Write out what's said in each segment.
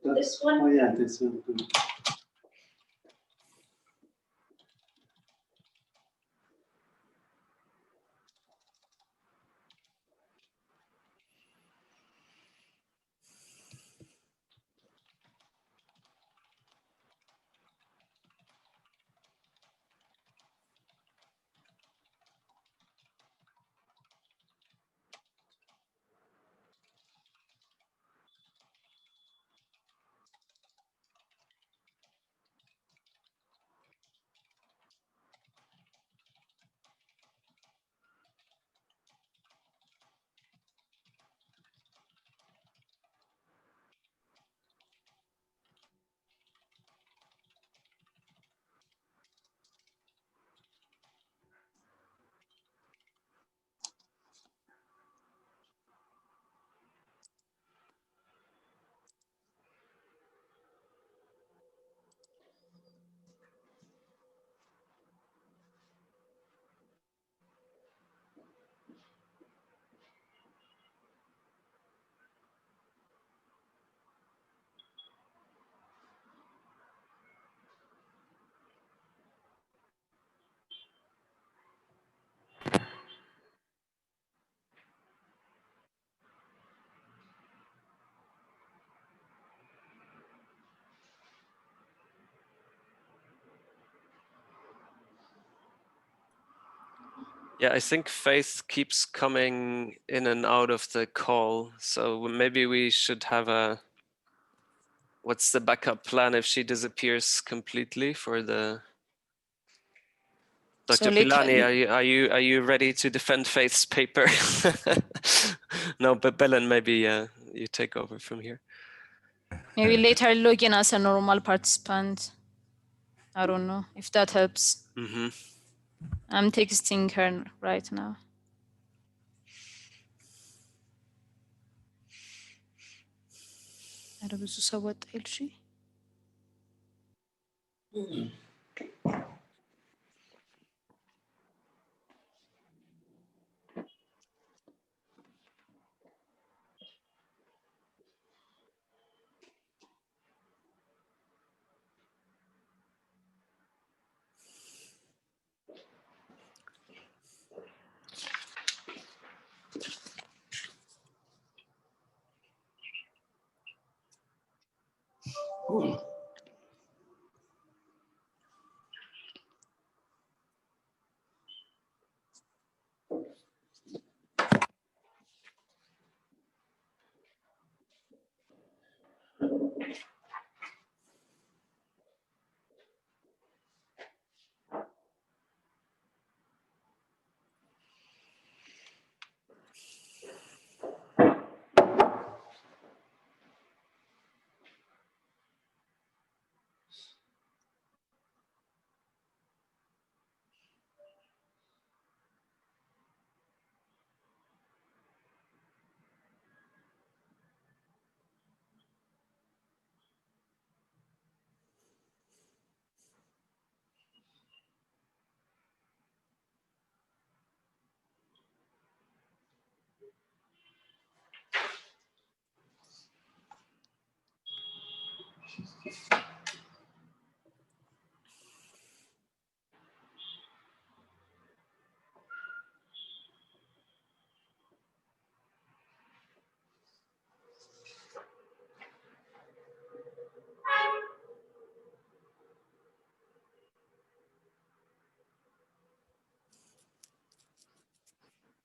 This one? Oh yeah, this one too. Yeah, I think Faith keeps coming in and out of the call. So maybe we should have a, what's the backup plan if she disappears completely for the, Dr. Pilani, are you ready to defend Faith's paper? No, but Belen, maybe you take over from here. Maybe later log in as a normal participant. I don't know if that helps. Mm-hmm. I'm texting her right now. ኧረ ብዙ ሰው ወጣ ይልሽ።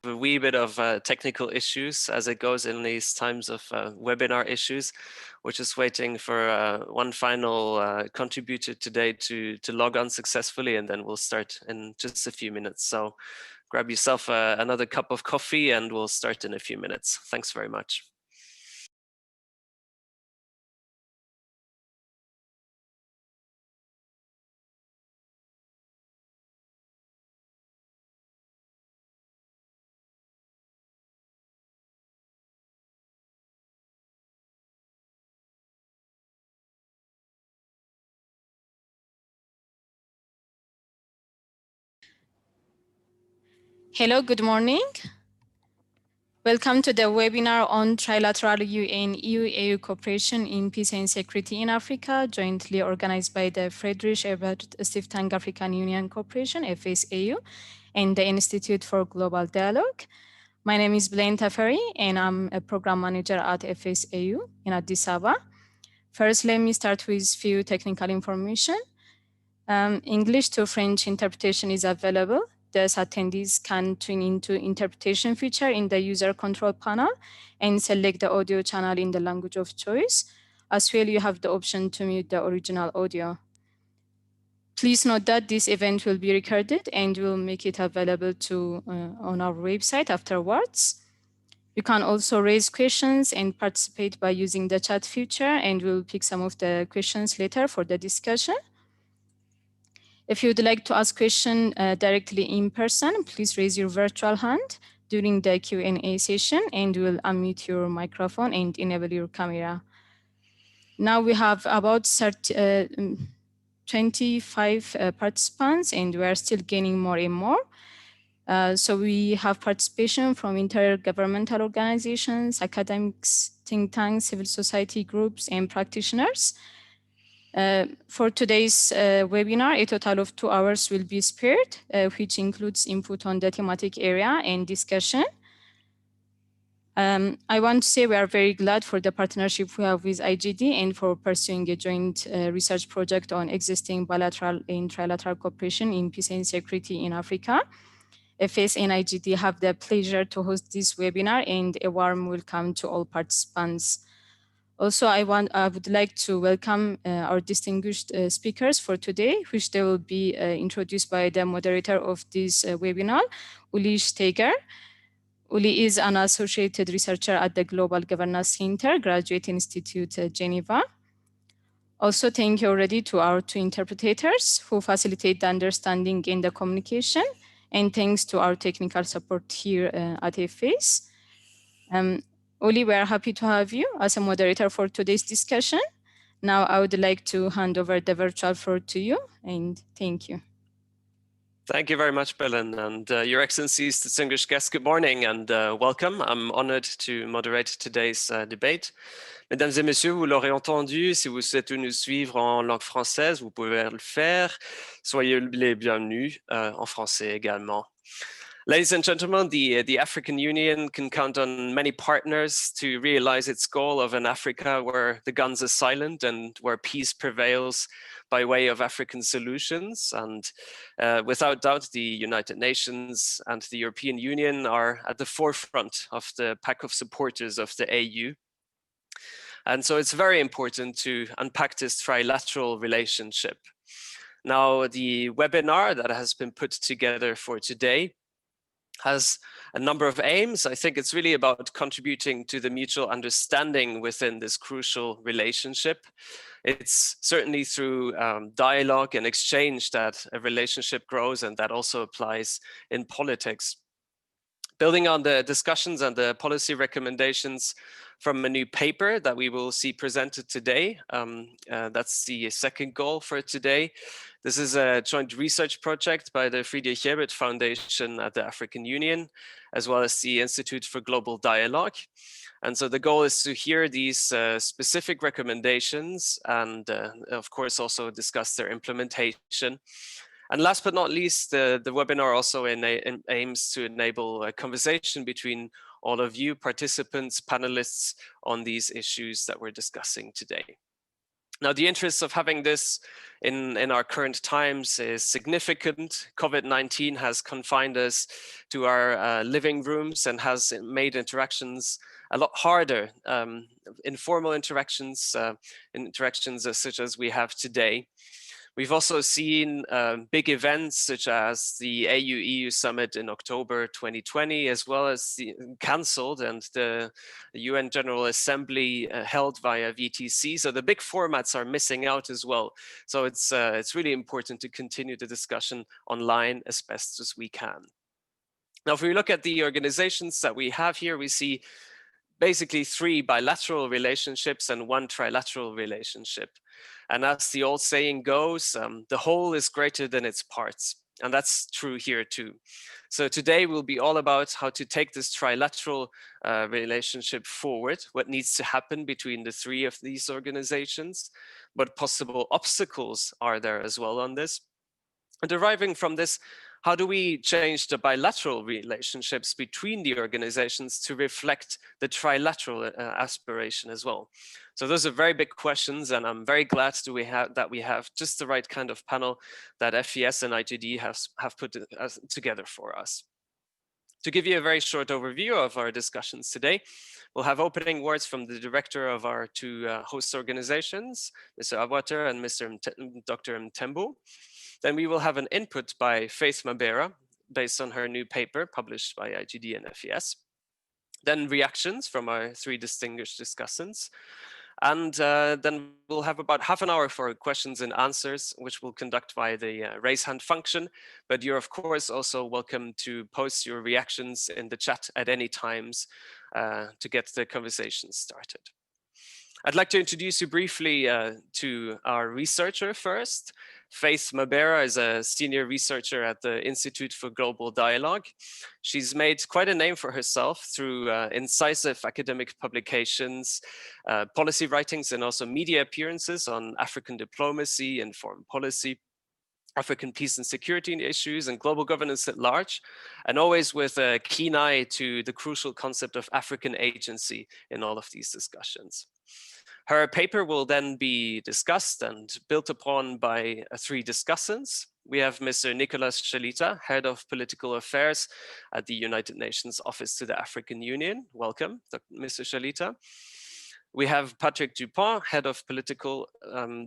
A wee bit of technical issues as it goes in these times of webinar issues. We're just waiting for one final contributor today to log on successfully, and then we'll start in just a few minutes. So grab yourself another cup of coffee and we'll start in a few minutes. Thanks very much. Hello, good morning. Welcome to the webinar on Trilateral UN-EU-AU Cooperation in Peace and Security in Africa, jointly organized by the Friedrich Ebert Stiftung African Union Cooperation, FSAU, and the Institute for Global Dialogue. My name is Blaine Taferi, and I'm a program manager at FSAU in Addis Ababa. First, let me start with few technical information. English to French interpretation is available. Thus, attendees can tune into interpretation feature in the user control panel and select the audio channel in the language of choice. As well, you have the option to mute the original audio. Please note that this event will be recorded and we'll make it available on our website afterwards. You can also raise questions and participate by using the chat feature, and we'll pick some of the questions later for the discussion. If you'd like to ask question directly in person, please raise your virtual hand during the Q&A session, and we'll unmute your microphone and enable your camera. Now we have about 25 participants, and we are still gaining more and more. So we have participation from intergovernmental organizations, academics, think tanks, civil society groups, and practitioners. For today's webinar, a total of 2 hours will be spared, which includes input on the thematic area and discussion. I want to say we are very glad for the partnership we have with IGD and for pursuing a joint research project on existing bilateral and trilateral cooperation in peace and security in Africa. FS and IGD have the pleasure to host this webinar, and a warm welcome to all participants. Also, I would like to welcome our distinguished speakers for today, which they will be introduced by the moderator of this webinar, Uli Steger. Uli is an associated researcher at the Global Governance Center, Graduate Institute, Geneva. Also, thank you already to our 2 interpreters who facilitate the understanding and the communication, and thanks to our technical support here at FS. Uli, we are happy to have you as a moderator for today's discussion. Now I would like to hand over the virtual floor to you, and thank you. Thank you very much, Belen, and Your Excellencies, distinguished guests, good morning and welcome. I'm honored to moderate today's debate. Mesdames et messieurs, vous l'aurez entendu, si vous souhaitez nous suivre en langue française, vous pouvez le faire. Soyez les bienvenus en français également. Ladies and gentlemen, the African Union can count on many partners to realize its goal of an Africa where the guns are silent and where peace prevails by way of African solutions. And without doubt, the United Nations and the European Union are at the forefront of the pack of supporters of the AU. And so it's very important to unpack this trilateral relationship. Now, the webinar that has been put together for today has a number of aims. I think it's really about contributing to the mutual understanding within this crucial relationship. It's certainly through dialogue and exchange that a relationship grows, and that also applies in politics. Building on the discussions and the policy recommendations from a new paper that we will see presented today. That's the second goal for today. This is a joint research project by the Friedrich Ebert Foundation at the African Union, as well as the Institute for Global Dialogue. And so the goal is to hear these specific recommendations and of course also discuss their implementation. And last but not least, the webinar also aims to enable a conversation between all of you participants, panelists on these issues that we're discussing today. Now, the interest of having this in our current times is significant. COVID-19 has confined us to our living rooms and has made interactions a lot harder, informal interactions, interactions such as we have today. We've also seen big events such as the AU-EU summit in October 2020, as well as the cancelled and the UN General Assembly held via VTC. So the big formats are missing out as well. So it's really important to continue the discussion online as best as we can. Now, if we look at the organizations that we have here, we see basically 3 bilateral relationships and 1 trilateral relationship. And as the old saying goes, the whole is greater than its parts. And that's true here too. So today will be all about how to take this trilateral relationship forward, what needs to happen between the three of these organizations, what possible obstacles are there as well on this. And deriving from this, how do we change the bilateral relationships between the organizations to reflect the trilateral aspiration as well? So those are very big questions, and I'm very glad that we have just the right kind of panel that FES and IGD have put together for us. To give you a very short overview of our discussions today, we'll have opening words from the director of our two host organizations, Mr. Awater and Dr. Mtembu. Then we will have an input by Faith Mabera based on her new paper published by IGD and FES. Then reactions from our three distinguished discussants. And then we'll have about half an hour for questions and answers, which we'll conduct via the raise hand function. But you're of course also welcome to post your reactions in the chat at any times to get the conversation started. I'd like to introduce you briefly to our researcher first. Faith Mabera is a senior researcher at the Institute for Global Dialogue. She's made quite a name for herself through incisive academic publications, policy writings, and also media appearances on African diplomacy and foreign policy, African peace and security issues, and global governance at large, and always with a keen eye to the crucial concept of African agency in all of these discussions. Her paper will then be discussed and built upon by three discussants. We have Mr. Nicolas Shalita, Head of Political Affairs at the United Nations Office to the African Union. Welcome, Mr. Shalita. We have Patrick Dupont, Head of Political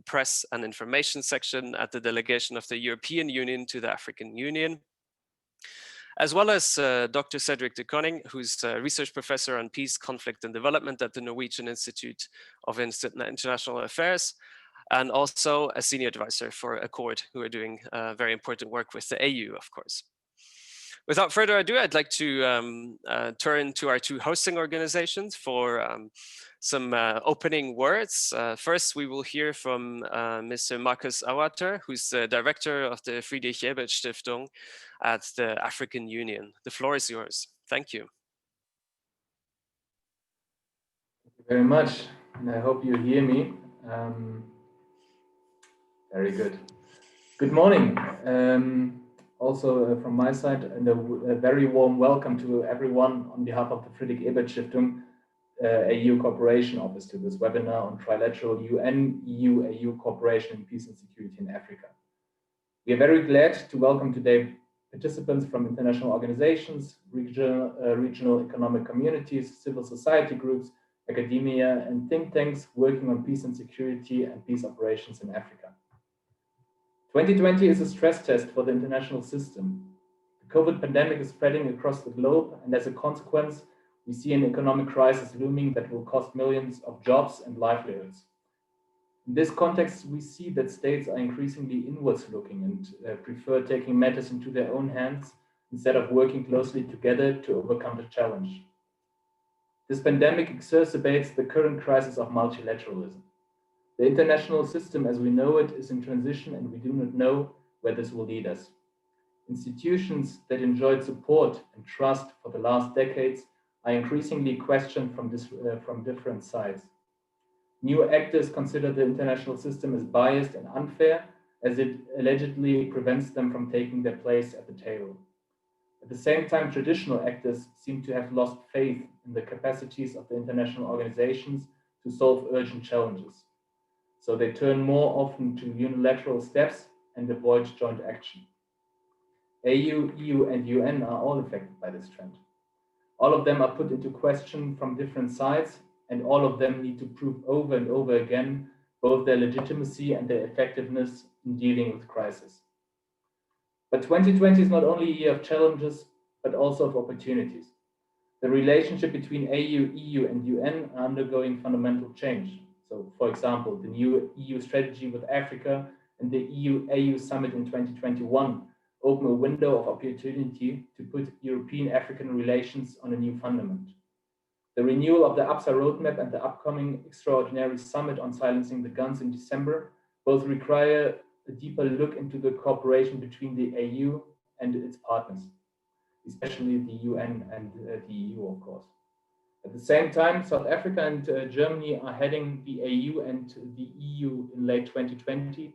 Press and Information Section at the Delegation of the European Union to the African Union, as well as Dr. Cedric de Koning, who's a research professor on peace, conflict, and development at the Norwegian Institute of International Affairs, and also a senior advisor for Accord, who are doing very important work with the AU, of course. Without further ado, I'd like to turn to our two hosting organizations for some opening words. First, we will hear from Mr. Markus Awater, who's the director of the Friedrich-Ebert Stiftung at the African Union. The floor is yours. Thank you. Thank you very much, and I hope you hear me. Very good. Good morning. Also from my side, and a very warm welcome to everyone on behalf of the Friedrich-Ebert Stiftung AU Cooperation Office to this webinar on Trilateral UN-EU-AU Cooperation in Peace and Security in Africa. We are very glad to welcome today participants from international organizations, regional economic communities, civil society groups, academia, and think tanks working on peace and security and peace operations in Africa. 2020 is a stress test for the international system. The COVID pandemic is spreading across the globe, and as a consequence, we see an economic crisis looming that will cost millions of jobs and livelihoods. In this context, we see that states are increasingly inwards looking and prefer taking matters into their own hands instead of working closely together to overcome the challenge. This pandemic exacerbates the current crisis of multilateralism. The international system as we know it is in transition, and we do not know where this will lead us. Institutions that enjoyed support and trust for the last decades are increasingly questioned from different sides. New actors consider the international system as biased and unfair, as it allegedly prevents them from taking their place at the table. At the same time, traditional actors seem to have lost faith in the capacities of the international organizations to solve urgent challenges. So they turn more often to unilateral steps and avoid joint action. AU, EU, and UN are all affected by this trend. All of them are put into question from different sides, and all of them need to prove over and over again both their legitimacy and their effectiveness in dealing with crisis. But 2020 is not only a year of challenges, but also of opportunities. The relationship between AU, EU, and UN are undergoing fundamental change. So, for example, the new EU strategy with Africa and the EU-AU summit in 2021 open a window of opportunity to put European-African relations on a new fundament. The renewal of the APSA roadmap and the upcoming extraordinary summit on silencing the guns in December both require a deeper look into the cooperation between the AU and its partners. especially the UN and the EU, of course. At the same time, South Africa and Germany are heading the AU and the EU in late 2020,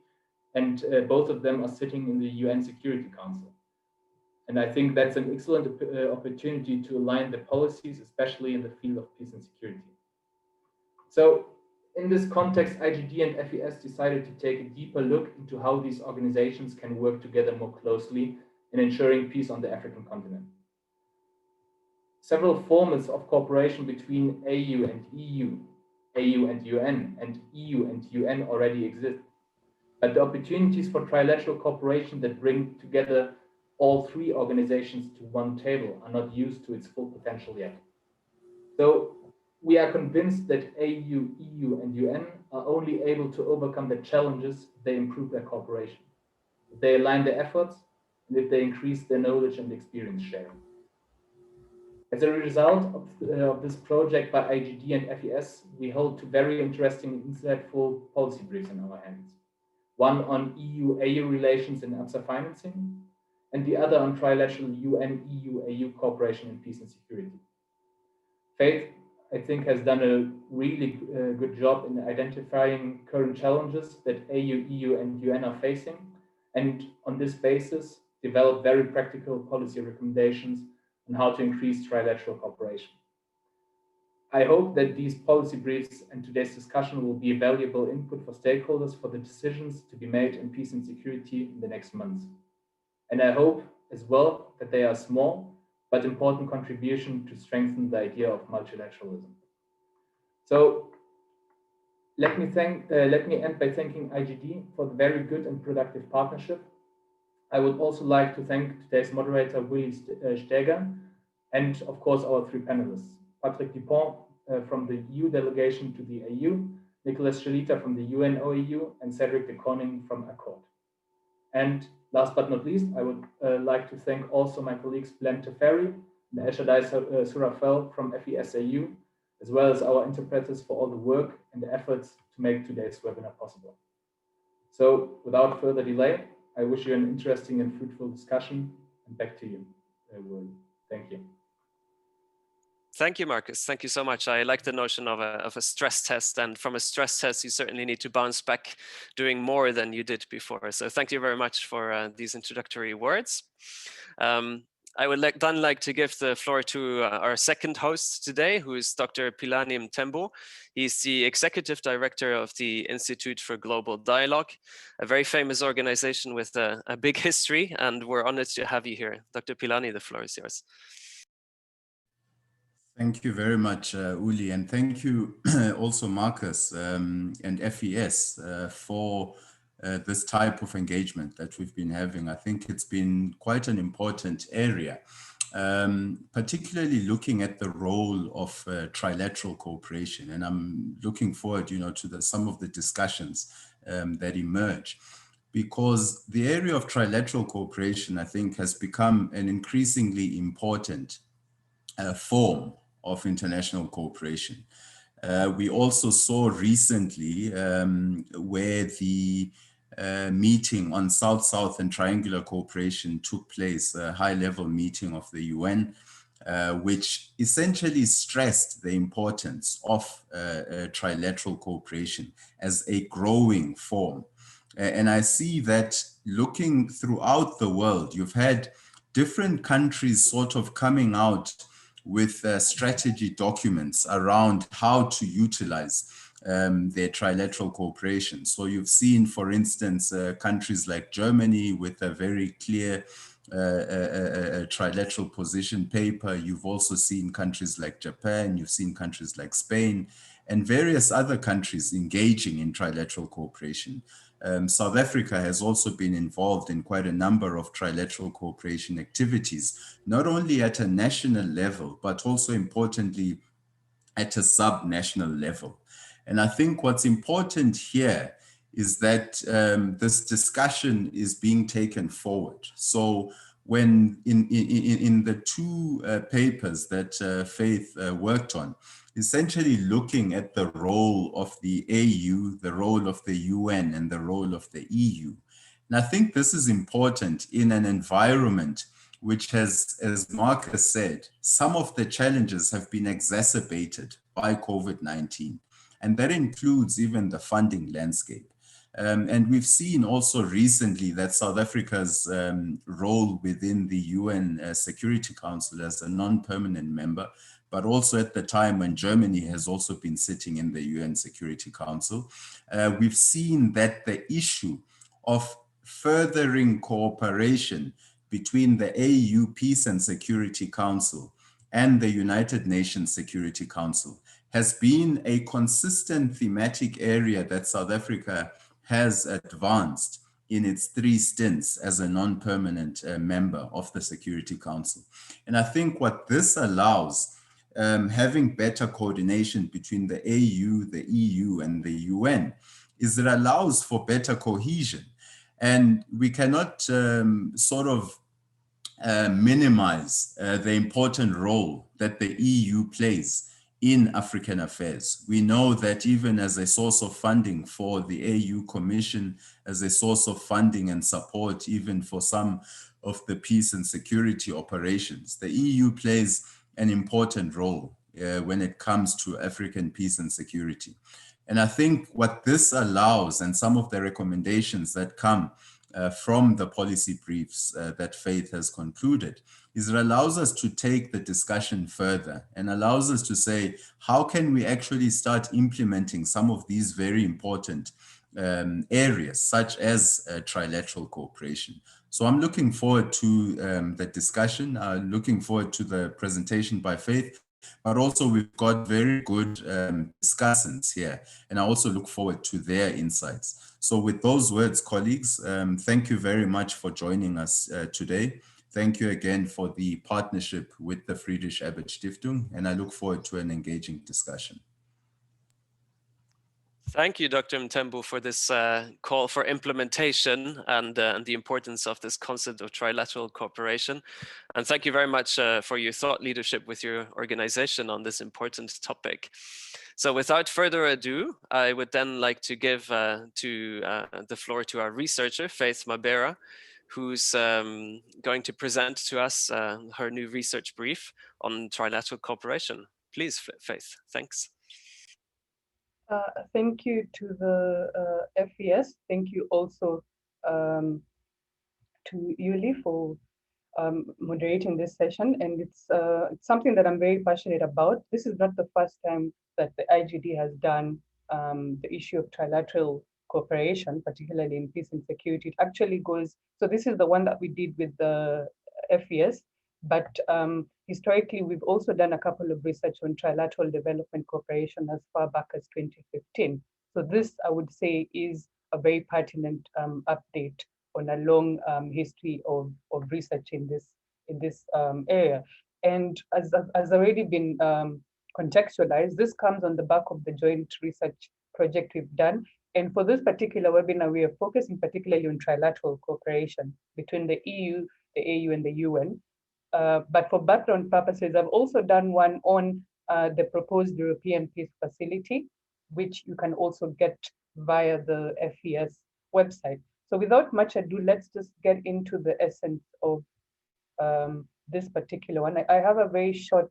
and both of them are sitting in the UN Security Council. And I think that's an excellent opportunity to align the policies, especially in the field of peace and security. So in this context, IGD and FES decided to take a deeper look into how these organizations can work together more closely in ensuring peace on the African continent. Several formats of cooperation between AU and EU, AU and UN, and EU and UN already exist. But the opportunities for trilateral cooperation that bring together all three organizations to one table are not used to its full potential yet. So we are convinced that AU, EU, and UN are only able to overcome the challenges if they improve their cooperation, if they align their efforts, and if they increase their knowledge and experience sharing. As a result of this project by IGD and FES, we hold two very interesting and insightful policy briefs in our hands. One on EU-AU relations and ABSA financing, and the other on trilateral UN-EU-AU cooperation in peace and security. Faith, I think, has done a really good job in identifying current challenges that AU, EU, and UN are facing, and on this basis, develop very practical policy recommendations on how to increase trilateral cooperation. I hope that these policy briefs and today's discussion will be a valuable input for stakeholders for the decisions to be made in peace and security in the next months. And I hope as well that they are a small but important contribution to strengthen the idea of multilateralism. So let me end by thanking IGD for the very good and productive partnership. I would also like to thank today's moderator, Willi Steger, and of course our three panelists, Patrick Dupont from the EU delegation to the AU, Nicolas Schelita from the UN-OAU, and Cedric de Koning from Accord. And last but not least, I would like to thank also my colleagues Blen Teferi and Eshadai Surafel from FESAU, as well as our interpreters for all the work and the efforts to make today's webinar possible. So without further delay, I wish you an interesting and fruitful discussion, and back to you, Willi. Thank you. Thank you, Marcus. Thank you so much. I like the notion of a stress test, and from a stress test, you certainly need to bounce back doing more than you did before. So thank you very much for these introductory words. I would then like to give the floor to our second host today, who is Dr. Philani Mthembu. He's the Executive Director of the Institute for Global Dialogue, a very famous organization with a big history, and we're honored to have you here. Dr. Philani, the floor is yours. Thank you very much, Uli, and thank you also Marcus and FES for this type of engagement that we've been having. I think it's been quite an important area, particularly looking at the role of trilateral cooperation. And I'm looking forward, to some of the discussions that emerge, because the area of trilateral cooperation, I think, has become an increasingly important form of international cooperation. We also saw recently where the meeting on South-South and triangular cooperation took place, a high-level meeting of the UN, which essentially stressed the importance of trilateral cooperation as a growing form. And I see that looking throughout the world, you've had different countries sort of coming out with strategy documents around how to utilize their trilateral cooperation. So you've seen, for instance, countries like Germany with a very clear trilateral position paper. You've also seen countries like Japan, you've seen countries like Spain, and various other countries engaging in trilateral cooperation. South Africa has also been involved in quite a number of trilateral cooperation activities, not only at a national level, but also importantly at a sub-national level. And I think what's important here is that this discussion is being taken forward. So when in the two papers that Faith worked on, essentially looking at the role of the AU, the role of the UN, and the role of the EU. And I think this is important in an environment which has, as Marcus said, some of the challenges have been exacerbated by COVID-19. And that includes even the funding landscape. And we've seen also recently that South Africa's role within the UN Security Council as a non-permanent member, but also at the time when Germany has also been sitting in the UN Security Council, we've seen that the issue of furthering cooperation between the AU Peace and Security Council and the United Nations Security Council has been a consistent thematic area that South Africa has advanced in its 3 stints as a non-permanent member of the Security Council. And I think what this allows, having better coordination between the AU, the EU, and the UN, is it allows for better cohesion. And we cannot sort of minimize the important role that the EU plays in African affairs. We know that even as a source of funding for the AU Commission, as a source of funding and support even for some of the peace and security operations, the EU plays an important role when it comes to African peace and security. And I think what this allows, and some of the recommendations that come from the policy briefs that Faith has concluded, is it allows us to take the discussion further and allows us to say, how can we actually start implementing some of these very important areas, such as trilateral cooperation? So I'm looking forward to the discussion, looking forward to the presentation by Faith, but also we've got very good discussants here, and I also look forward to their insights. So with those words, colleagues, thank you very much for joining us today. Thank you again for the partnership with the Friedrich Ebert Stiftung, and I look forward to an engaging discussion. Thank you, Dr. Mthembu, for this call for implementation and the importance of this concept of trilateral cooperation. And thank you very much for your thought leadership with your organization on this important topic. So without further ado, I would then like to give the floor to our researcher, Faith Mabera, who's going to present to us her new research brief on trilateral cooperation. Please, Faith, thanks. Thank you to the FES. Thank you also to Yuli for moderating this session. And it's something that I'm very passionate about. This is not the first time that the IGD has done the issue of trilateral cooperation, particularly in peace and security. It actually goes, so this is the one that we did with the FES, but historically, we've also done a couple of research on trilateral development cooperation as far back as 2015. So this, I would say, is a very pertinent update on a long history of research in this area. And as already been contextualized, this comes on the back of the joint research project we've done. And for this particular webinar, we are focusing particularly on trilateral cooperation between the EU, the AU, and the UN. But for background purposes, I've also done one on the proposed European Peace Facility, which you can also get via the FES website. So without much ado, let's just get into the essence of this particular one. I have a very short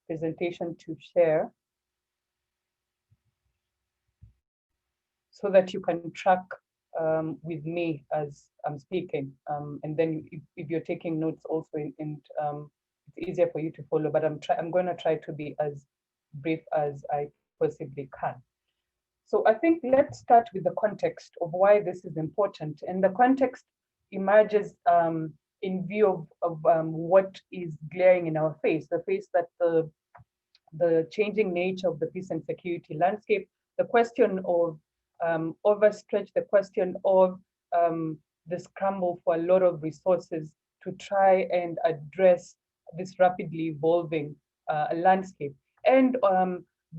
presentation to share so that you can track with me as I'm speaking. And then if you're taking notes also, it's easier for you to follow, but I'm going to try to be as brief as I possibly can. So I think let's start with the context of why this is important. And the context emerges in view of what is glaring in our face, the face that the changing nature of the peace and security landscape, the question of overstretch, the question of the scramble for a lot of resources to try and address this rapidly evolving landscape, and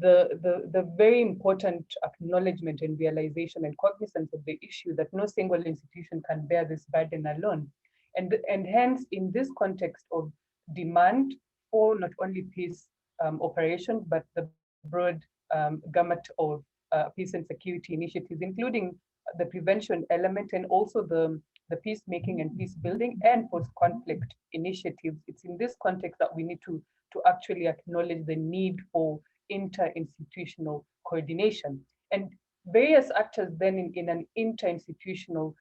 the very important acknowledgement and realization and cognizance of the issue that no single institution can bear this burden alone. And hence, in this context of demand for not only peace operations, but the broad gamut of peace and security initiatives, including the prevention element and also the the peacemaking and peace building and post-conflict initiatives. It's in this context that we need to actually acknowledge the need for interinstitutional coordination. And various actors then in an interinstitutional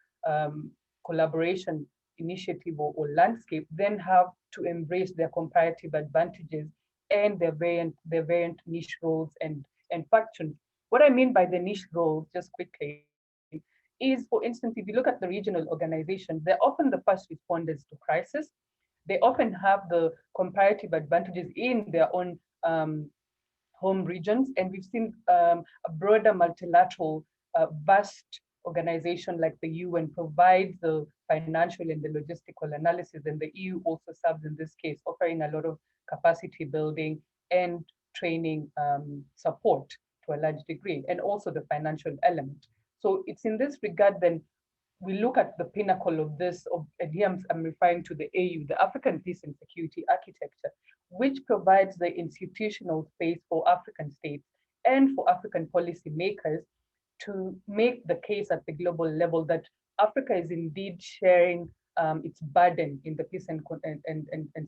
collaboration initiative or landscape then have to embrace their comparative advantages and their variant niche roles and functions. What I mean by the niche roles, just quickly, is, for instance, if you look at the regional organizations, they're often the first responders to crisis. They often have the comparative advantages in their own home regions. And we've seen a broader multilateral, vast organization like the UN provides the financial and the logistical analysis, and the EU also serves in this case, offering a lot of capacity building and training support to a large degree, and also the financial element. So it's in this regard then we look at the pinnacle of this, and here I'm referring to the AU, the African Peace and Security Architecture, which provides the institutional space for African states and for African policymakers to make the case at the global level that Africa is indeed sharing its burden in the peace and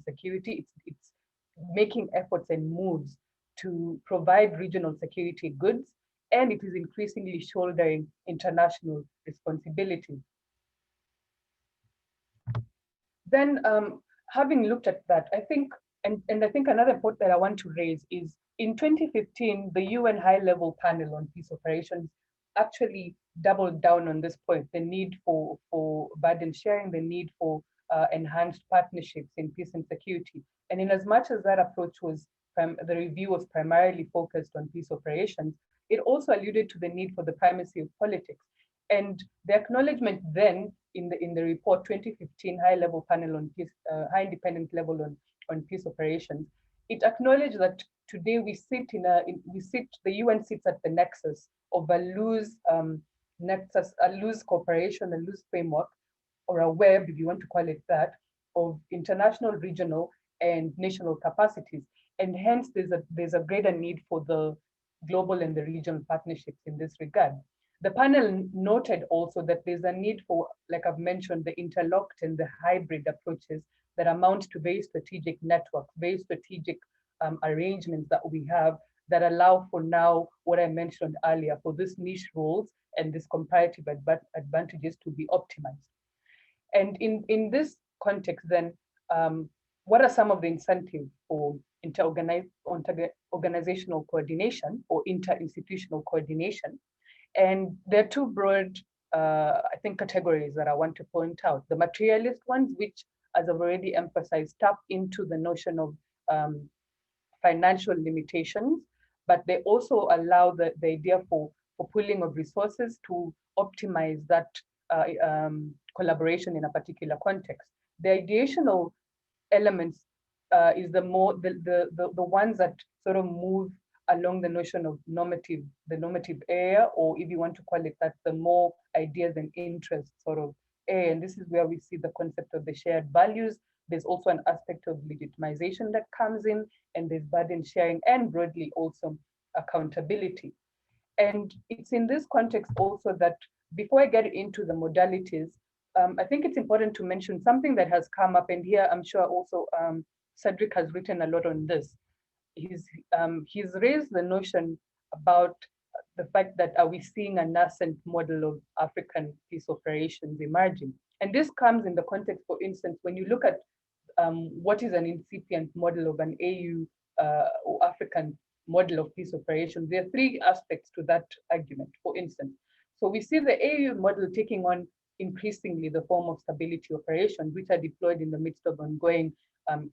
security. It's making efforts and moves to provide regional security goods, and it is increasingly shouldering international responsibility. Then, having looked at that, I think, and I think another point that I want to raise is in 2015, the UN High-Level Panel on Peace Operations actually doubled down on this point, the need for burden sharing, the need for enhanced partnerships in peace and security. And in as much as that approach was, the review was primarily focused on peace operations, it also alluded to the need for the primacy of politics. And the acknowledgement then in the report 2015 High-Level Panel on Peace, High Independent Level on Peace Operations, it acknowledged that today we sit the UN sits at the nexus of a loose cooperation, a loose framework, or a web, if you want to call it that, of international, regional, and national capacities. And hence there's a greater need for the global and the regional partnerships in this regard. The panel noted also that there's a need for, like I've mentioned, the interlocked and the hybrid approaches that amount to very strategic networks, very strategic arrangements that we have that allow for now what I mentioned earlier, for this niche roles and this comparative advantages to be optimized. And in this context then, what are some of the incentives for organizational coordination or interinstitutional coordination? And there are two broad, I think, categories that I want to point out. The materialist ones, which, as I've already emphasized, tap into the notion of financial limitations, but they also allow the idea for pooling of resources to optimize that collaboration in a particular context. The ideational elements is the ones that sort of move along the notion of the normative area, or if you want to call it that, the more ideas and interests sort of area. And this is where we see the concept of the shared values. There's also an aspect of legitimization that comes in, and there's burden sharing, and broadly also accountability. And it's in this context also that, before I get into the modalities, I think it's important to mention something that has come up, and here I'm sure also Cedric has written a lot on this. He's raised the notion about the fact that are we seeing a nascent model of African peace operations emerging? And this comes in the context, for instance, when you look at what is an incipient model of an AU or African model of peace operations, there are three aspects to that argument, for instance. So we see the AU model taking on increasingly the form of stability operations, which are deployed in the midst of ongoing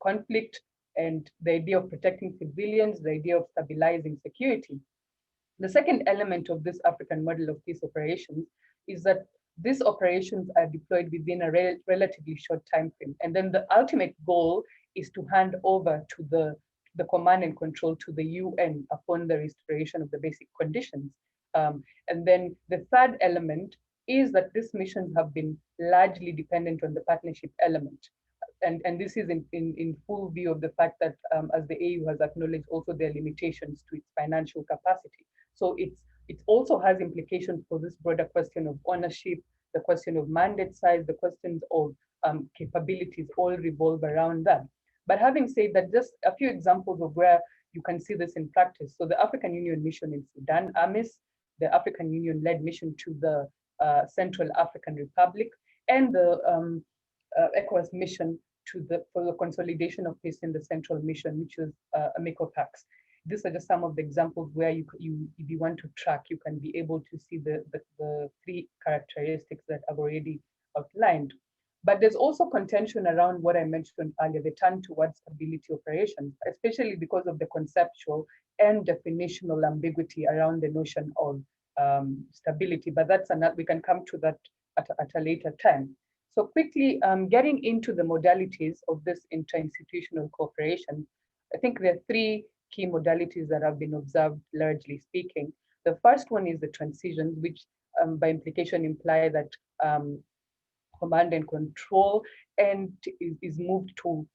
conflict, and the idea of protecting civilians, the idea of stabilizing security. The second element of this African model of peace operations is that these operations are deployed within a relatively short time frame. And then the ultimate goal is to hand over to the command and control to the UN upon the restoration of the basic conditions. And then the third element is that these missions have been largely dependent on the partnership element. And this is in full view of the fact that, as the AU has acknowledged, also their limitations to its financial capacity. So it also has implications for this broader question of ownership, the question of mandate size, the questions of capabilities all revolve around that. But having said that, just a few examples of where you can see this in practice. So the African Union mission in Sudan, AMIS, the African Union-led mission to the Central African Republic, and the ECOWAS mission for the consolidation of peace in the Central Mission, which is AMICOPAX. These are just some of the examples where if you want to track, you can be able to see the three characteristics that I've already outlined. But there's also contention around what I mentioned earlier, the turn towards stability operations, especially because of the conceptual and definitional ambiguity around the notion of stability. But that's another, we can come to that at a later time. So quickly, getting into the modalities of this interinstitutional cooperation, I think there are three key modalities that have been observed, largely speaking. The first one is the transitions, which by implication imply that command and control and is moved to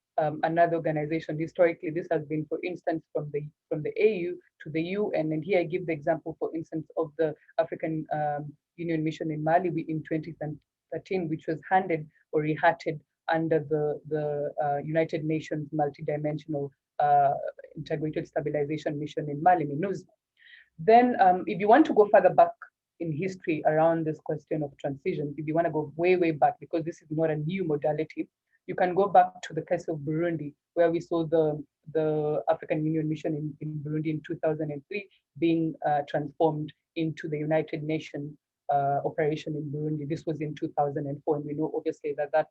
another organization. Historically, this has been, for instance, from the AU to the UN. And here I give the example, for instance, of the African Union mission in Mali in 2013, which was handed or rehatted under the United Nations multidimensional integrated stabilization mission in Mali, MINUSMA. Then if you want to go further back in history around this question of transition, if you want to go way, way back, because this is not a new modality, you can go back to the case of Burundi, where we saw the African Union mission in Burundi in 2003 being transformed into the United Nations operation in Burundi. This was in 2004, and we know obviously that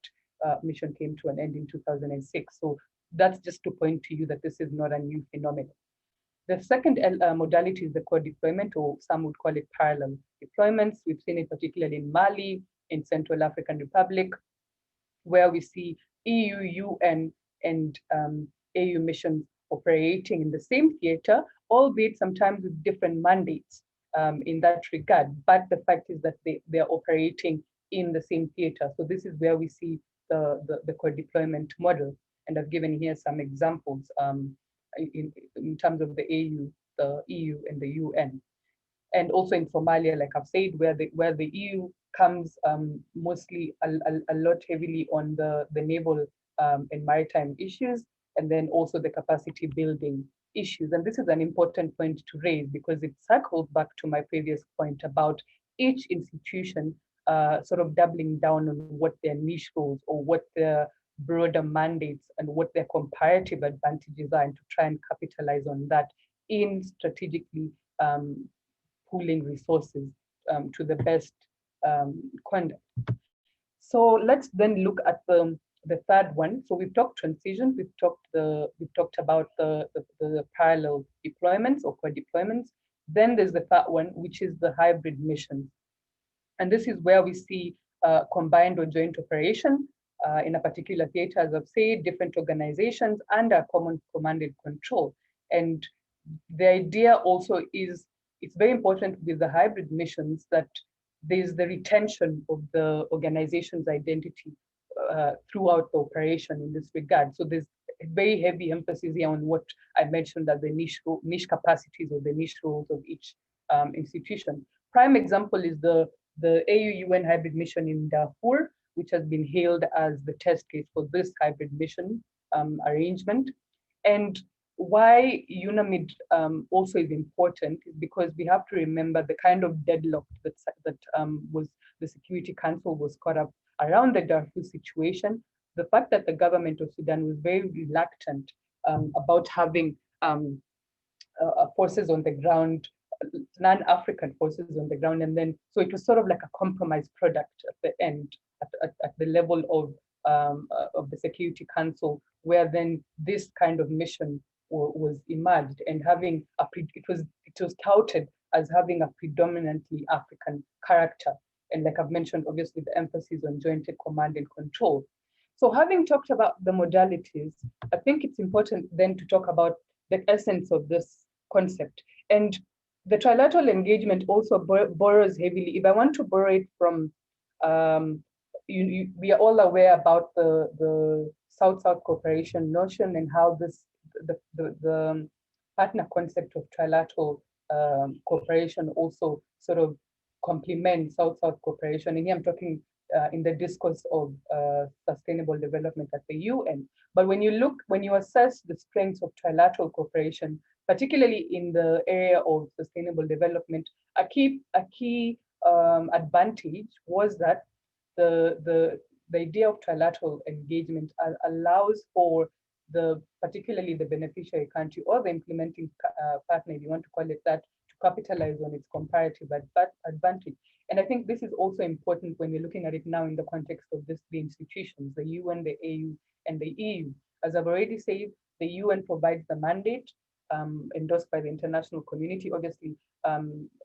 mission came to an end in 2006. So that's just to point to you that this is not a new phenomenon. The second modality is the co-deployment, or some would call it parallel deployments. We've seen it particularly in Mali, in Central African Republic, where we see EU, UN, and AU missions operating in the same theater, albeit sometimes with different mandates in that regard. But the fact is that they are operating in the same theater. So this is where we see the co-deployment model. And I've given here some examples in terms of the AU, the EU, and the UN. And also in Somalia, like I've said, where the EU comes mostly a lot heavily on the naval and maritime issues, and then also the capacity building issues. And this is an important point to raise because it circles back to my previous point about each institution sort of doubling down on what their niche roles or what their broader mandates and what their comparative advantages are, and to try and capitalize on that in strategically pooling resources to the best conduct. So let's then look at the third one. So we've talked transitions, we've talked about the parallel deployments or co-deployments. Then there's the third one, which is the hybrid missions. And this is where we see combined or joint operation in a particular theater, as I've said, different organizations under common command and control. And the idea also is, it's very important with the hybrid missions that there's the retention of the organization's identity throughout the operation in this regard. So there's a very heavy emphasis here on what I mentioned as the niche capacities or the niche roles of each institution. Prime example is the AU-UN hybrid mission in Darfur, which has been hailed as the test case for this hybrid mission arrangement. And why UNAMID also is important is because we have to remember the kind of deadlock that was the Security Council was caught up around the Darfur situation. The fact that the government of Sudan was very reluctant about having forces on the ground, non-African forces on the ground, and then so it was sort of like a compromise product at the end, at the level of the Security Council, where then this kind of mission was emerged, and having it was touted as having a predominantly African character. And like I've mentioned, obviously the emphasis on joint command and control. So having talked about the modalities, I think it's important then to talk about the essence of this concept. And the trilateral engagement also borrows heavily. If I want to borrow it from, we are all aware about the South-South cooperation notion and how the partner concept of trilateral cooperation also sort of complement South-South cooperation. And here I'm talking in the discourse of sustainable development at the UN. But when you assess the strengths of trilateral cooperation, particularly in the area of sustainable development, a key advantage was that the idea of trilateral engagement allows for particularly the beneficiary country or the implementing partner, if you want to call it that, to capitalize on its comparative advantage. And I think this is also important when we're looking at it now in the context of these three institutions, the UN, the AU, and the EU. As I've already said, the UN provides the mandate endorsed by the international community, obviously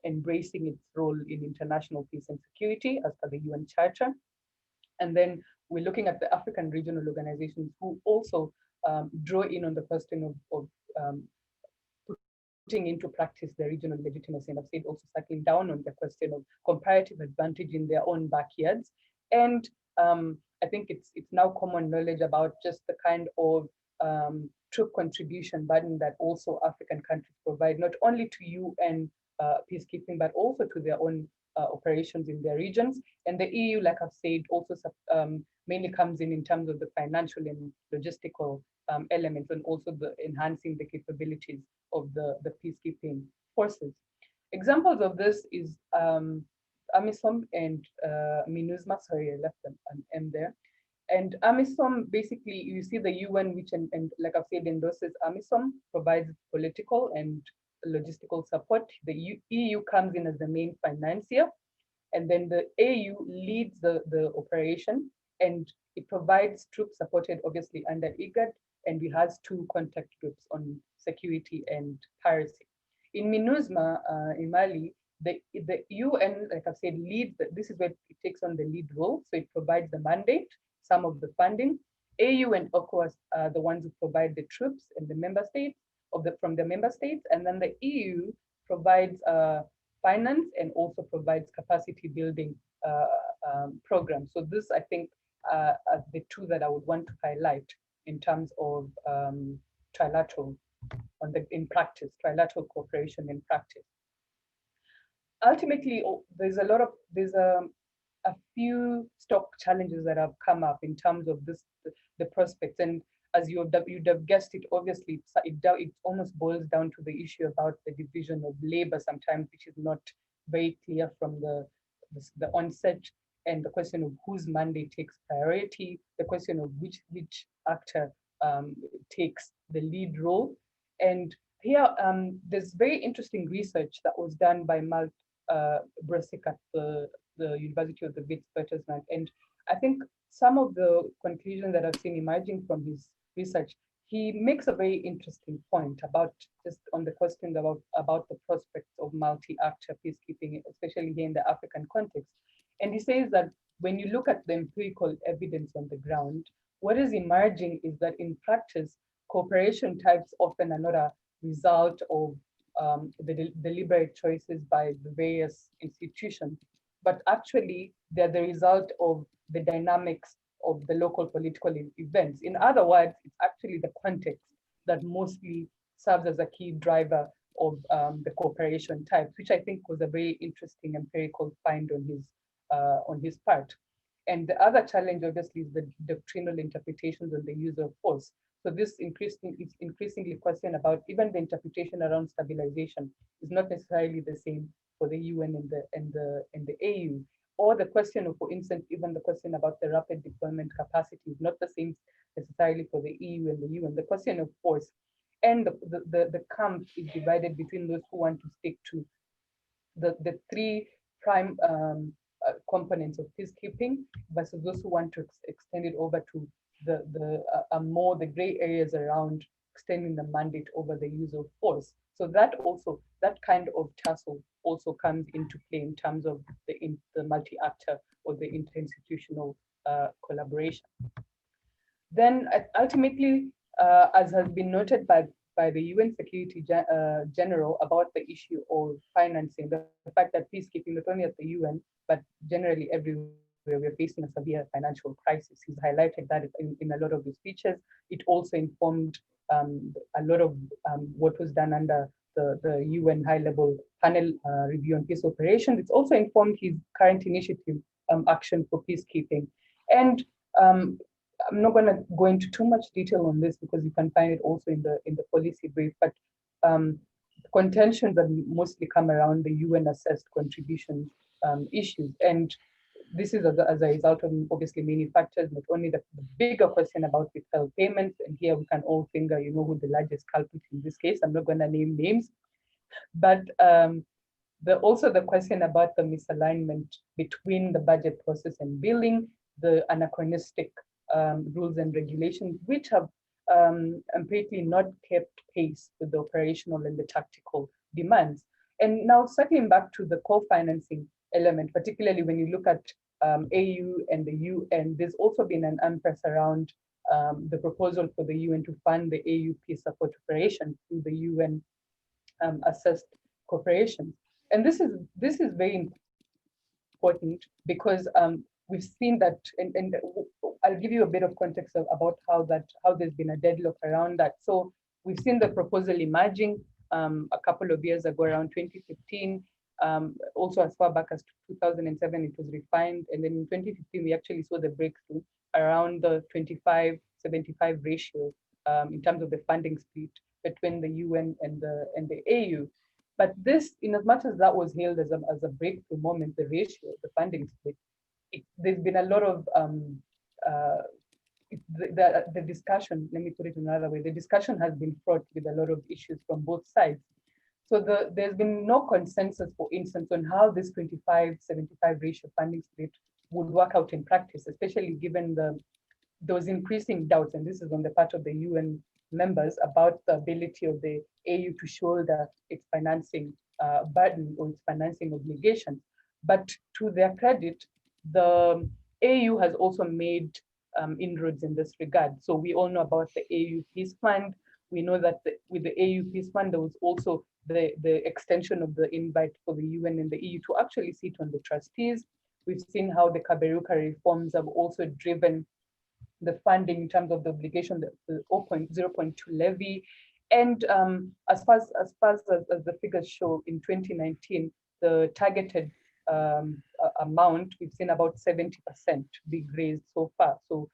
embracing its role in international peace and security as per the UN Charter. And then we're looking at the African regional organizations who also draw in on the question of putting into practice the regional legitimacy, and I've said also settling down on the question of comparative advantage in their own backyards. And I think it's now common knowledge about just the kind of troop contribution burden that also African countries provide, not only to UN peacekeeping, but also to their own operations in their regions. And the EU, like I've said, also mainly comes in terms of the financial and logistical elements, and also the enhancing the capabilities of the peacekeeping forces. Examples of this is AMISOM and MINUSMA, sorry, I left an M there. And AMISOM, basically, you see the UN, which, and like I've said, endorses AMISOM, provides political and logistical support. The EU comes in as the main financier, and then the AU leads the operation, and it provides troops supported, obviously, under IGAD, and it has 2 contact groups on security and piracy. In MINUSMA, in Mali, the UN, like I've said, leads, this is where it takes on the lead role, so it provides the mandate, some of the funding. AU and ECOWAS are the ones who provide the troops and the member states, from the member states, and then the EU provides finance and also provides capacity building programs. So this, I think, are the 2 that I would want to highlight in terms of trilateral in practice, trilateral cooperation in practice. Ultimately, there's a few stock challenges that have come up in terms of the prospects, and as you'd have guessed it, obviously, it almost boils down to the issue about the division of labor sometimes, which is not very clear from the onset, and the question of whose mandate takes priority, the question of which actor takes the lead role. And here, there's very interesting research that was done by Malt Brasik at the University of the Witwatersrand, and I think some of the conclusions that I've seen emerging from his research, he makes a very interesting point about just on the question about the prospects of multi-actor peacekeeping, especially here in the African context. And he says that when you look at the empirical evidence on the ground, what is emerging is that in practice, cooperation types often are not a result of the deliberate choices by the various institutions, but actually they're the result of the dynamics of the local political events. In other words, it's actually the context that mostly serves as a key driver of the cooperation types, which I think was a very interesting empirical find on his part. And the other challenge, obviously, is the doctrinal interpretations on the use of force. So this increasingly question about even the interpretation around stabilization is not necessarily the same for the UN and the AU. Or the question of, for instance, even the question about the rapid deployment capacity is not the same necessarily for the EU and the UN. The question of force and the camp is divided between those who want to stick to the 3 prime components of peacekeeping versus those who want to extend it over to the gray areas around extending the mandate over the use of force. So that kind of tussle also comes into play in terms of the multi-actor or the interinstitutional collaboration. Then ultimately, as has been noted by the UN Security General about the issue of financing, the fact that peacekeeping, not only at the UN, but generally everywhere, we're facing a severe financial crisis. He's highlighted that in a lot of his speeches. It also informed a lot of what was done under the UN high-level panel review on peace operations. It's also informed his current initiative, Action for Peacekeeping. And I'm not going to go into too much detail on this because you can find it also in the policy brief, but contentions that mostly come around the UN-assessed contribution issues. And this is as a result of obviously many factors, not only the bigger question about withheld payments, and here we can all finger, who the largest culprit in this case. I'm not going to name names, but also the question about the misalignment between the budget process and billing, the anachronistic rules and regulations, which have completely not kept pace with the operational and the tactical demands. And now circling back to the co-financing element, particularly when you look at AU and the UN, there's also been an impasse around the proposal for the UN to fund the AU peace support operation through the UN assessed cooperation. And this is very important because we've seen that, and I'll give you a bit of context about how there's been a deadlock around that. So we've seen the proposal emerging a couple of years ago, around 2015. Also as far back as 2007, it was refined. And then in 2015, we actually saw the breakthrough around the 25-75 ratio in terms of the funding split between the UN and the AU. But this, in as much as that was hailed as a breakthrough moment, the ratio, the funding split, there's been a lot of the discussion, let me put it another way, the discussion has been fraught with a lot of issues from both sides. So there's been no consensus, for instance, on how this 25-75 ratio funding split would work out in practice, especially given those increasing doubts, and this is on the part of the UN members, about the ability of the AU to shoulder its financing burden or its financing obligations. But to their credit, the AU has also made inroads in this regard. So we all know about the AU Peace Fund. We know that with the AU Peace Fund, there was also the extension of the invite for the UN and the EU to actually sit on the trustees. We've seen how the Kaberuka reforms have also driven the funding in terms of the obligation, the 0.2 levy. And as far as the figures show, in 2019, the targeted amount, we've seen about 70% being raised so far. So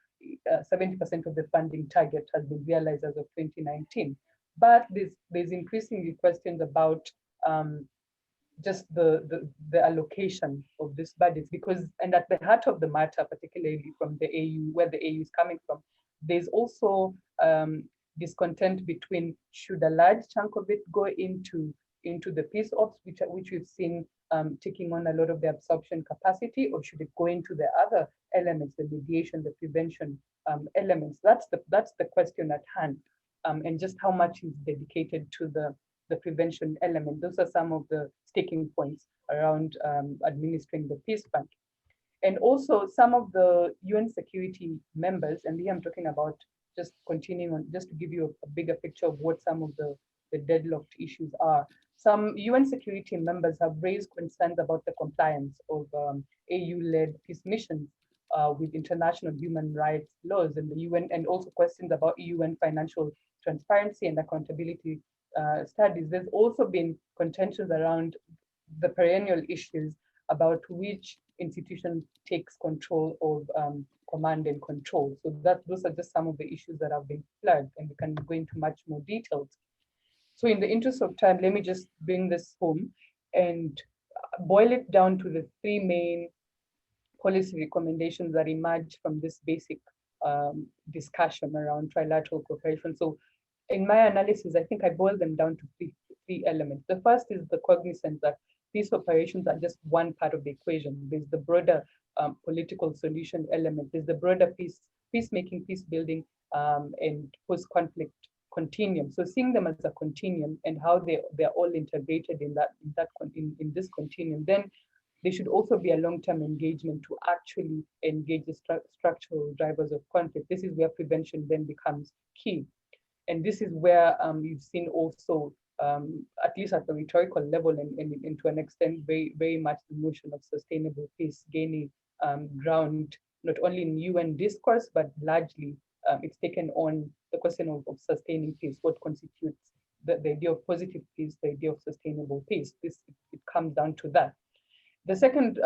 70% of the funding target has been realized as of 2019. But there's increasingly questions about just the allocation of these budgets, because, and at the heart of the matter, particularly from the AU, where the AU is coming from, there's also discontent between should a large chunk of it go into the peace ops, which we've seen taking on a lot of the absorption capacity, or should it go into the other elements, the mediation, the prevention elements? That's the question at hand, and just how much is dedicated to the prevention element. Those are some of the sticking points around administering the peace fund. And also some of the UN security members, and here I'm talking about just continuing on, just to give you a bigger picture of what some of the deadlocked issues are. Some UN security members have raised concerns about the compliance of AU-led peace missions with international human rights laws and the UN, and also questions about UN financial transparency and accountability studies. There's also been contentions around the perennial issues about which institution takes control of command and control. So those are just some of the issues that have been flagged, and we can go into much more details. So in the interest of time, let me just bring this home and boil it down to the three main policy recommendations that emerge from this basic discussion around trilateral cooperation. So in my analysis, I think I boiled them down to three elements. The first is the cognizance that peace operations are just one part of the equation. There's the broader political solution element. There's the broader peacemaking, peace building, and post-conflict continuum. So seeing them as a continuum and how they're all integrated in this continuum, then there should also be a long-term engagement to actually engage the structural drivers of conflict. This is where prevention then becomes key. And this is where you've seen also, at least at the rhetorical level and to an extent, very, very much the notion of sustainable peace gaining ground, not only in UN discourse, but largely it's taken on the question of sustaining peace, what constitutes the idea of positive peace, the idea of sustainable peace. It comes down to that. The second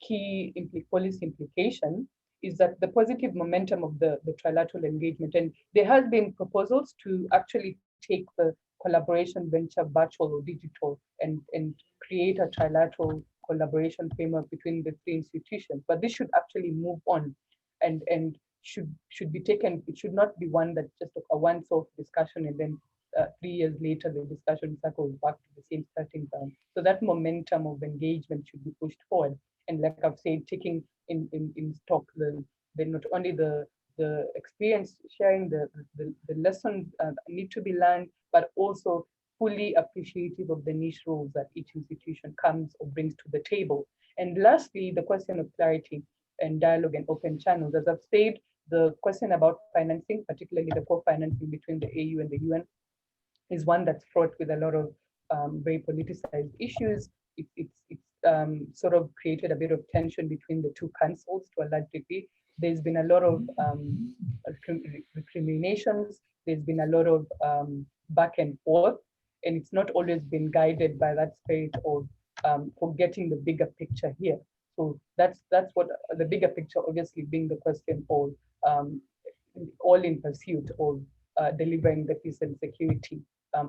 key policy implication is that the positive momentum of the trilateral engagement, and there has been proposals to actually take the collaboration venture virtual or digital and create a trilateral collaboration framework between the three institutions. But this should actually move on and should be taken. It should not be one that's just a once-off discussion and then 3 years later the discussion circles back to the same starting point. So that momentum of engagement should be pushed forward. And like I've said, taking in stock not only the experience sharing, the lessons need to be learned, but also fully appreciative of the niche roles that each institution comes or brings to the table. And lastly, the question of clarity and dialogue and open channels. As I've said, the question about financing, particularly the co-financing between the AU and the UN, is one that's fraught with a lot of very politicized issues. It's sort of created a bit of tension between the two councils to a large degree. There's been a lot of recriminations. There's been a lot of back and forth, and it's not always been guided by that spirit of forgetting the bigger picture here. So that's what the bigger picture, obviously, being the question of all in pursuit of delivering the peace and security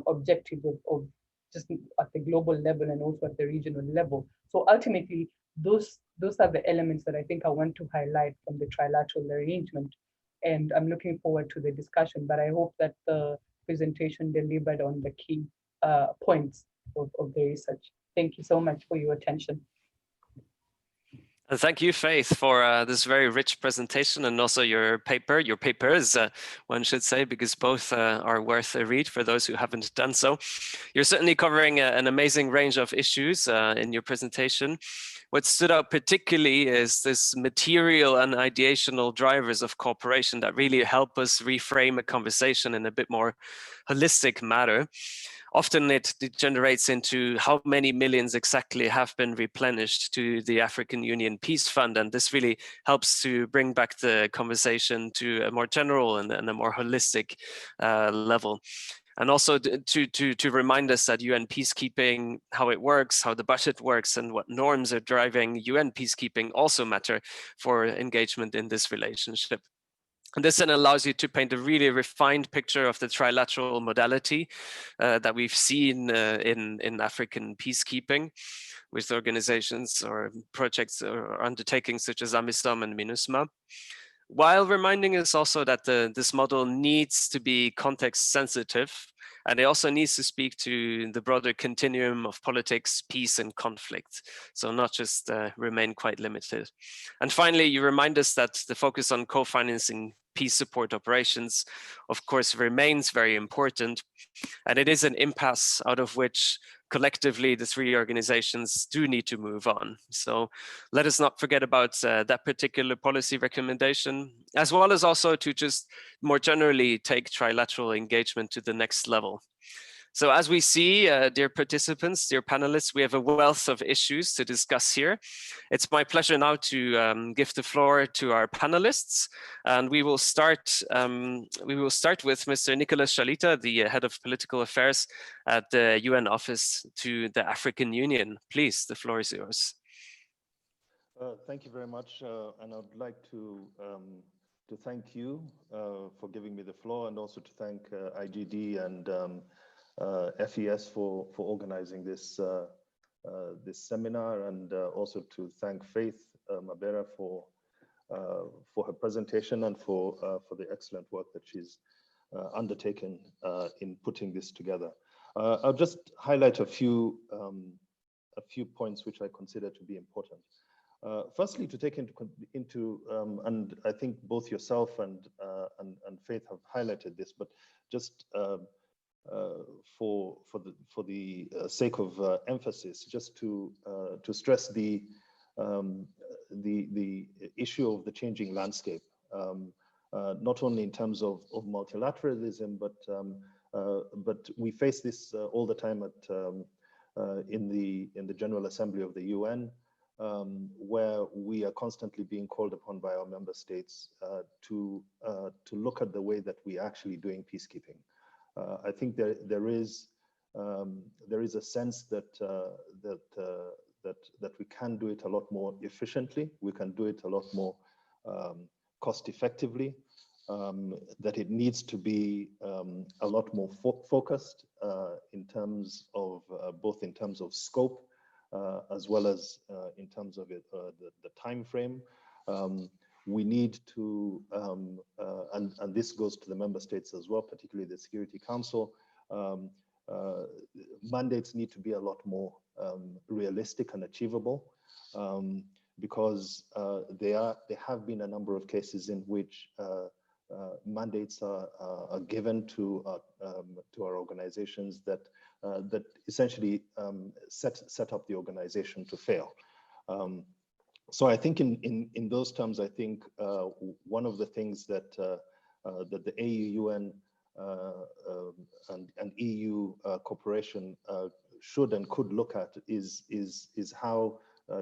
objectives of just at the global level and also at the regional level. So ultimately, those are the elements that I think I want to highlight from the trilateral arrangement. And I'm looking forward to the discussion, but I hope that the presentation delivered on the key points of the research. Thank you so much for your attention. And thank you, Faith, for this very rich presentation and also your papers, one should say, because both are worth a read for those who haven't done so. You're certainly covering an amazing range of issues in your presentation. What stood out particularly is this material and ideational drivers of cooperation that really help us reframe a conversation in a bit more holistic manner. Often it degenerates into how many millions exactly have been replenished to the African Union Peace Fund. And this really helps to bring back the conversation to a more general and a more holistic level. And also to remind us that UN peacekeeping, how it works, how the budget works, and what norms are driving UN peacekeeping also matter for engagement in this relationship. And this then allows you to paint a really refined picture of the trilateral modality that we've seen in African peacekeeping with organizations or projects or undertakings such as AMISOM and MINUSMA, while reminding us also that this model needs to be context sensitive, and it also needs to speak to the broader continuum of politics, peace, and conflict. So not just remain quite limited. And finally, you remind us that the focus on co-financing peace support operations, of course, remains very important. And it is an impasse out of which collectively the three organizations do need to move on. So let us not forget about that particular policy recommendation, as well as also to just more generally take trilateral engagement to the next level. So as we see, dear participants, dear panelists, we have a wealth of issues to discuss here. It's my pleasure now to give the floor to our panelists, and we will start with Mr. Nicolas Chalita, the head of political affairs at the UN office to the African Union. Please, the floor is yours. Thank you very much, and I'd like to thank you for giving me the floor, and also to thank IGD and FES for organizing this this seminar, and also to thank Faith Mabera for her presentation and for the excellent work that she's undertaken in putting this together. I'll just highlight a few points which I consider to be important. Firstly, to take into and I think both yourself and Faith have highlighted this, but just for the sake of emphasis, just to stress the issue of the changing landscape, not only in terms of multilateralism, but we face this all the time in the General Assembly of the UN, where we are constantly being called upon by our member states to look at the way that we're actually doing peacekeeping. I think there is there is a sense that that we can do it a lot more efficiently. We can do it a lot more cost effectively. That it needs to be a lot more focused in terms of both in terms of scope as well as in terms of the time frame. We need to, and this goes to the member states as well, particularly the Security Council. Mandates need to be a lot more realistic and achievable, because there have been a number of cases in which mandates are given to our organizations that that essentially set up the organization to fail. So I think in those terms, I think one of the things that that the AU-UN and EU cooperation should and could look at is how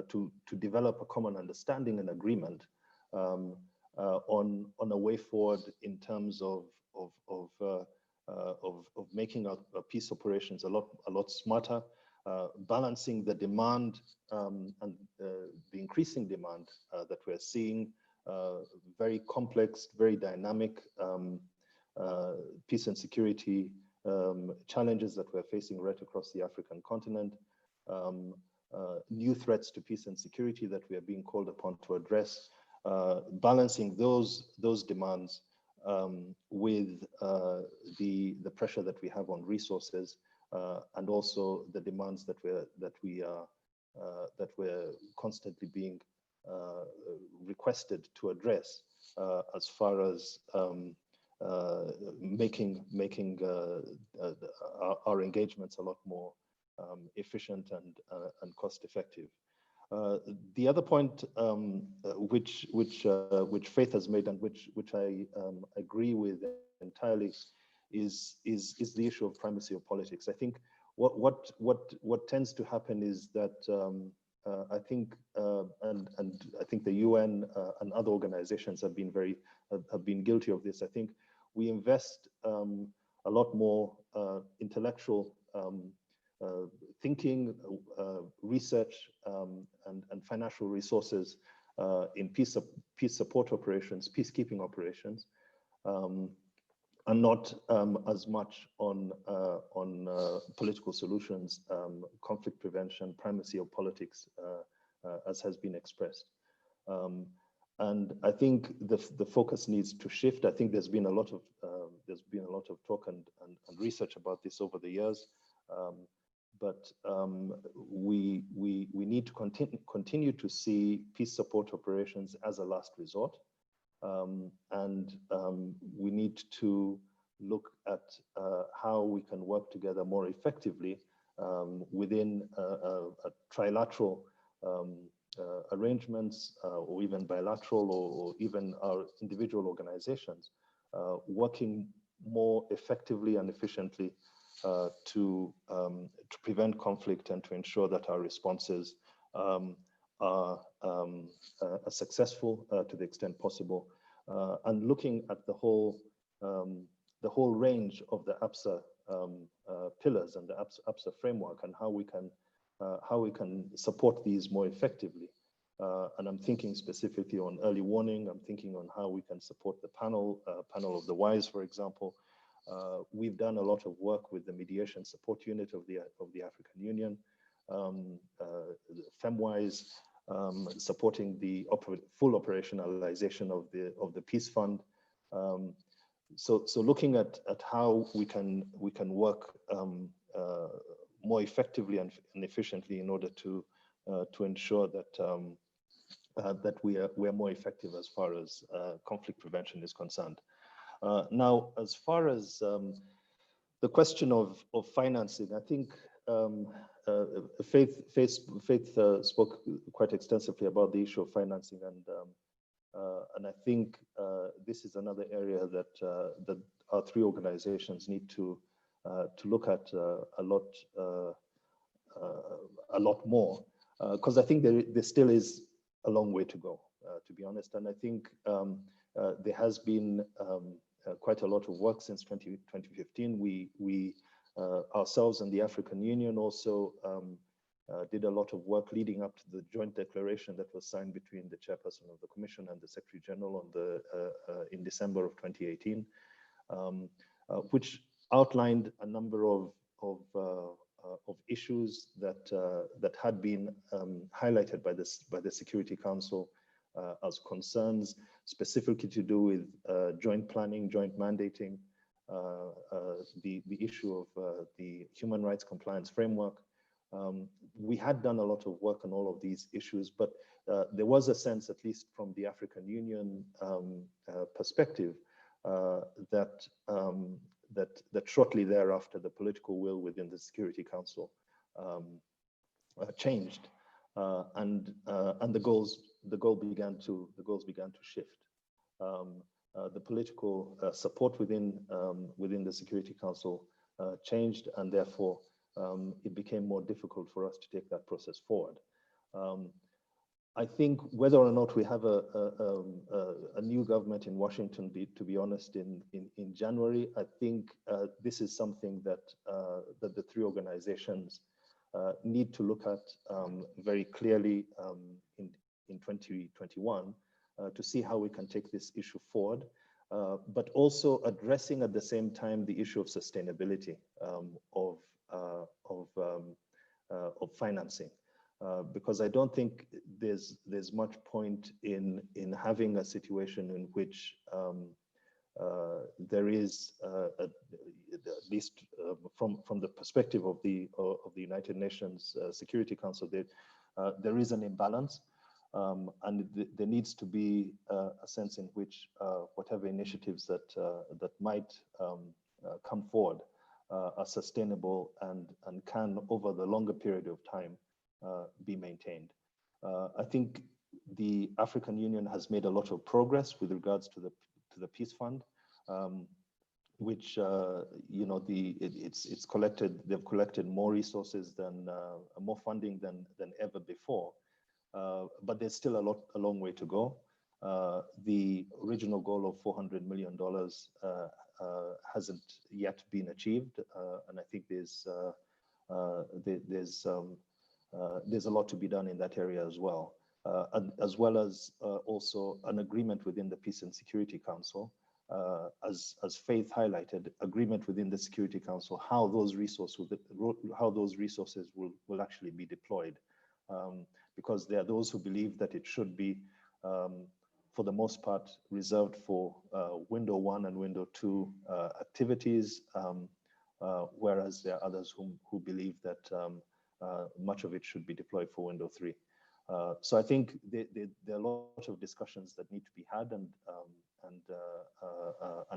to develop a common understanding and agreement on a way forward in terms of making our peace operations a lot smarter, balancing the demand and the increasing demand that we're seeing, very complex, very dynamic peace and security challenges that we're facing right across the African continent, new threats to peace and security that we are being called upon to address, balancing those demands with the pressure that we have on resources, and also the demands that we're constantly being requested to address as far as making our engagements a lot more efficient and cost effective. The other point which Faith has made, and which I agree with entirely, is the issue of primacy of politics. I think what tends to happen is that I think and I think the UN and other organizations have been guilty of this. I think we invest a lot more intellectual thinking, research, and financial resources in peace support operations, peacekeeping operations, and not as much on political solutions, conflict prevention, primacy of politics, as has been expressed. And I think the focus needs to shift. I think there's been a lot of talk and research about this over the years. But we need to continue to see peace support operations as a last resort, and we need to look at how we can work together more effectively within a trilateral arrangements, or even bilateral, or even our individual organizations, working more effectively and efficiently to prevent conflict and to ensure that our responses are successful to the extent possible, and looking at the whole range of the APSA pillars and the APSA framework, and how we can support these more effectively. And I'm thinking specifically on early warning. I'm thinking on how we can support the panel of the WISE, for example. We've done a lot of work with the mediation support unit of the African Union, FEMWISE, supporting the full operationalization of the Peace Fund. So looking at how we can work more effectively and efficiently in order to ensure that that we are more effective as far as conflict prevention is concerned. Now, as far as the question of financing, I think Faith spoke quite extensively about the issue of financing, and I think this is another area that our three organizations need to look at a lot more, because I think there still is a long way to go, to be honest. And I think there has been quite a lot of work since 2015. We ourselves and the African Union also did a lot of work leading up to the joint declaration that was signed between the chairperson of the Commission and the Secretary General in December of 2018, which outlined a number of issues that had been highlighted by the Security Council as concerns, specifically to do with joint planning, joint mandating, the issue of the human rights compliance framework. We had done a lot of work on all of these issues, but there was a sense, at least from the African Union perspective, that shortly thereafter the political will within the Security Council changed, and the goals began to shift. The political support within the Security Council changed, and therefore it became more difficult for us to take that process forward. I think whether or not we have a new government in Washington, to be honest, in January, I think this is something that the three organizations need to look at very clearly in 2021 to see how we can take this issue forward, but also addressing at the same time the issue of sustainability of financing. Because I don't think there's much point in having a situation in which there is at least from the perspective of the United Nations Security Council, there is an imbalance, and there needs to be a sense in which whatever initiatives that might come forward are sustainable and can, over the longer period of time, be maintained. I think the African Union has made a lot of progress with regards to the Peace Fund, which they've collected more resources than more funding than ever before, but there's still a long way to go. The original goal of $400 million hasn't yet been achieved, and I think there's a lot to be done in that area as well, as well as also an agreement within the Peace and Security Council, as Faith highlighted, agreement within the Security Council, how those resources will actually be deployed, because there are those who believe that it should be, for the most part, reserved for Window 1 and Window 2 activities, whereas there are others who believe that much of it should be deployed for Window 3. So I think there are a lot of discussions that need to be had, and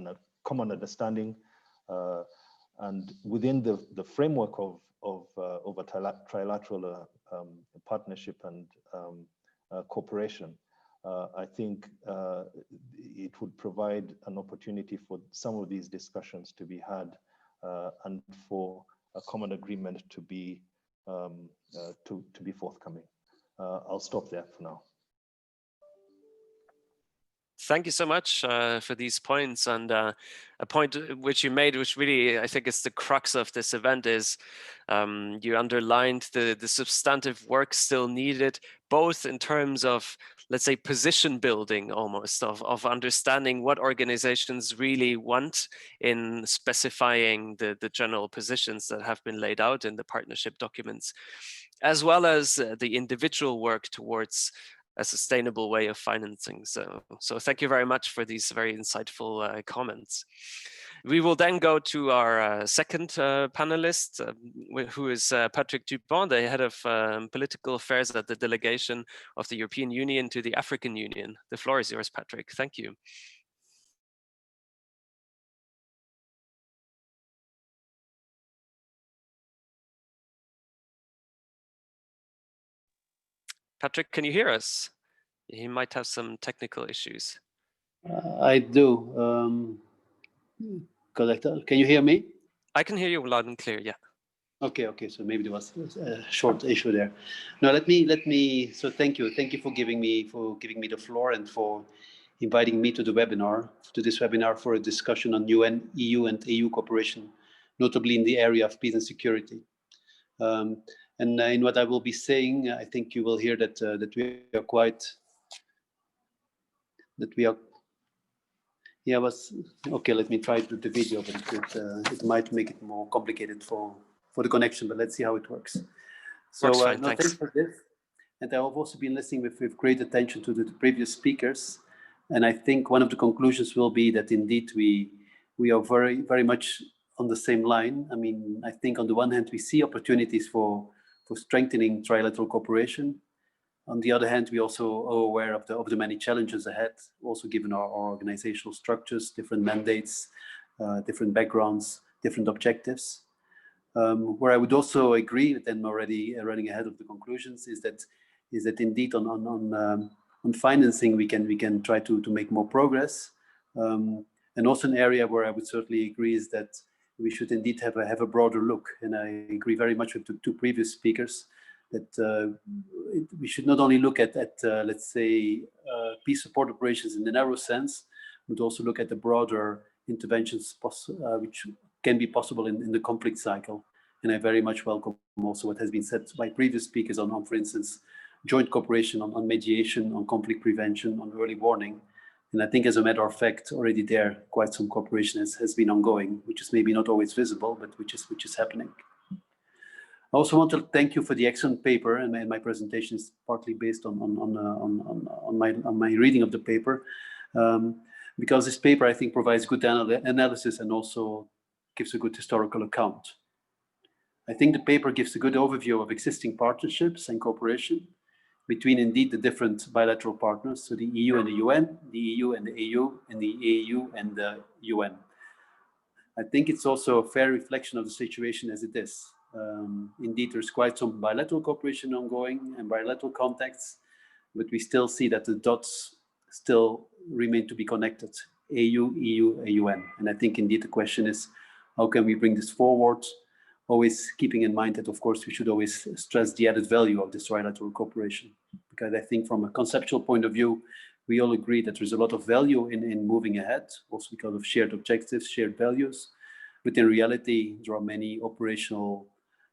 a common understanding, and within the framework of a trilateral partnership and cooperation, I think it would provide an opportunity for some of these discussions to be had, and for a common agreement to be forthcoming. I'll stop there for now. Thank you so much for these points. And a point which you made, which really I think is the crux of this event, is you underlined the substantive work still needed, both in terms of, let's say, position building almost, of understanding what organizations really want in specifying the general positions that have been laid out in the partnership documents, as well as the individual work towards a sustainable way of financing. So thank you very much for these very insightful comments. We will then go to our second panelist, who is Patrick Dupont, the head of political affairs at the delegation of the European Union to the African Union. The floor is yours, Patrick. Thank you. Patrick, can you hear us? He might have some technical issues. I do. Collector, can you hear me? I can hear you loud and clear, yeah. Okay, so maybe there was a short issue there. No, let me. So thank you for giving me the floor and for inviting me to this webinar for a discussion on UN, EU, and AU cooperation notably in the area of peace and security. And in what I will be saying, I think you will hear that that we are quite, yeah, okay. Let me try the video, but it might make it more complicated for the connection. But let's see how it works. So Works fine, no, thanks. thanks for this. And I've also been listening with great attention to the previous speakers. And I think one of the conclusions will be that indeed we are very much on the same line. I mean, I think on the one hand, we see opportunities for strengthening trilateral cooperation. On the other hand, we also are aware of the many challenges ahead, also given our organizational structures, different mandates, different backgrounds, different objectives. Where I would also agree with them already, running ahead of the conclusions, is that indeed on financing we can try to make more progress. And also an area where I would certainly agree is that we should indeed have a broader look. And I agree very much with the two previous speakers that we should not only look at let's say peace support operations in the narrow sense, but also look at the broader interventions which can be possible in the conflict cycle. And I very much welcome also what has been said by previous speakers on for instance, joint cooperation on mediation, on conflict prevention, on early warning. And I think as a matter of fact, already there, quite some cooperation has been ongoing, which is maybe not always visible, but which is happening. I also want to thank you for the excellent paper, and my presentation is partly based on my reading of the paper, because this paper I think provides good analysis and also gives a good historical account. I think the paper gives a good overview of existing partnerships and cooperation between indeed the different bilateral partners, so the EU and the UN, the EU and the AU, and the AU and the UN. I think it's also a fair reflection of the situation as it is. Indeed, there's quite some bilateral cooperation ongoing and bilateral contacts, but we still see that the dots still remain to be connected, AU, EU, AUN. And I think indeed the question is, how can we bring this forward? Always keeping in mind that, of course, we should always stress the added value of this trilateral cooperation. Because I think from a conceptual point of view, we all agree that there's a lot of value in moving ahead, also because of shared objectives, shared values. But in reality, there are many operational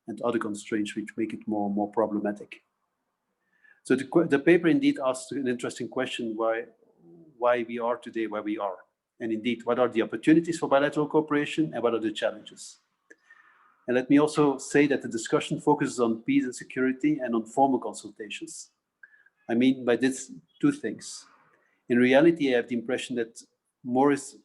and other constraints which make it more problematic. So the paper indeed asks an interesting question, why we are today where we are. And indeed, what are the opportunities for bilateral cooperation and what are the challenges? And let me also say that the discussion focuses on peace and security and on formal consultations. I mean by this two things. In reality, I have the impression that more is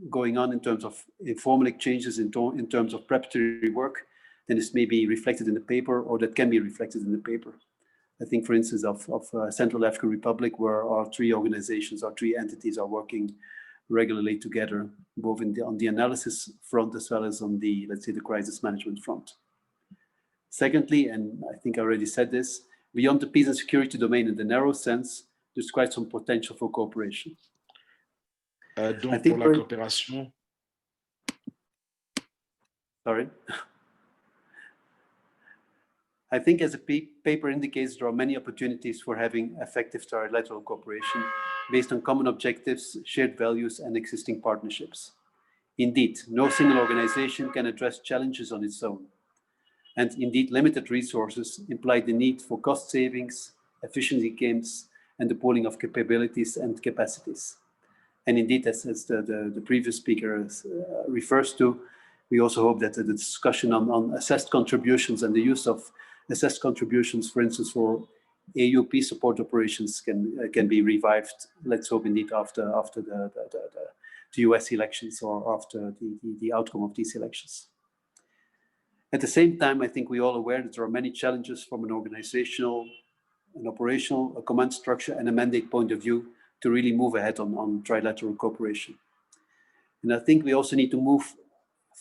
going on in terms of informal exchanges, in terms of preparatory work, than is maybe reflected in the paper or that can be reflected in the paper. I think, for instance, of Central African Republic, where our three organizations, our three entities are working regularly together, both on the analysis front as well as on the, let's say, the crisis management front. Secondly, and I think I already said this, beyond the peace and security domain in the narrow sense, there's quite some potential for cooperation. Donc pour la coopération. Sorry. I think as the paper indicates, there are many opportunities for having effective trilateral cooperation based on common objectives, shared values, and existing partnerships. Indeed, no single organization can address challenges on its own. And indeed, limited resources imply the need for cost savings, efficiency gains, and the pooling of capabilities and capacities. And indeed, as the previous speaker refers to, we also hope that the discussion on assessed contributions and the use of assessed contributions, for instance, for AU peace support operations can be revived. Let's hope indeed after the US elections or after the outcome of these elections. At the same time, I think we're all aware that there are many challenges from an organizational, an operational, a command structure, and a mandate point of view to really move ahead on trilateral cooperation. And I think we also need to move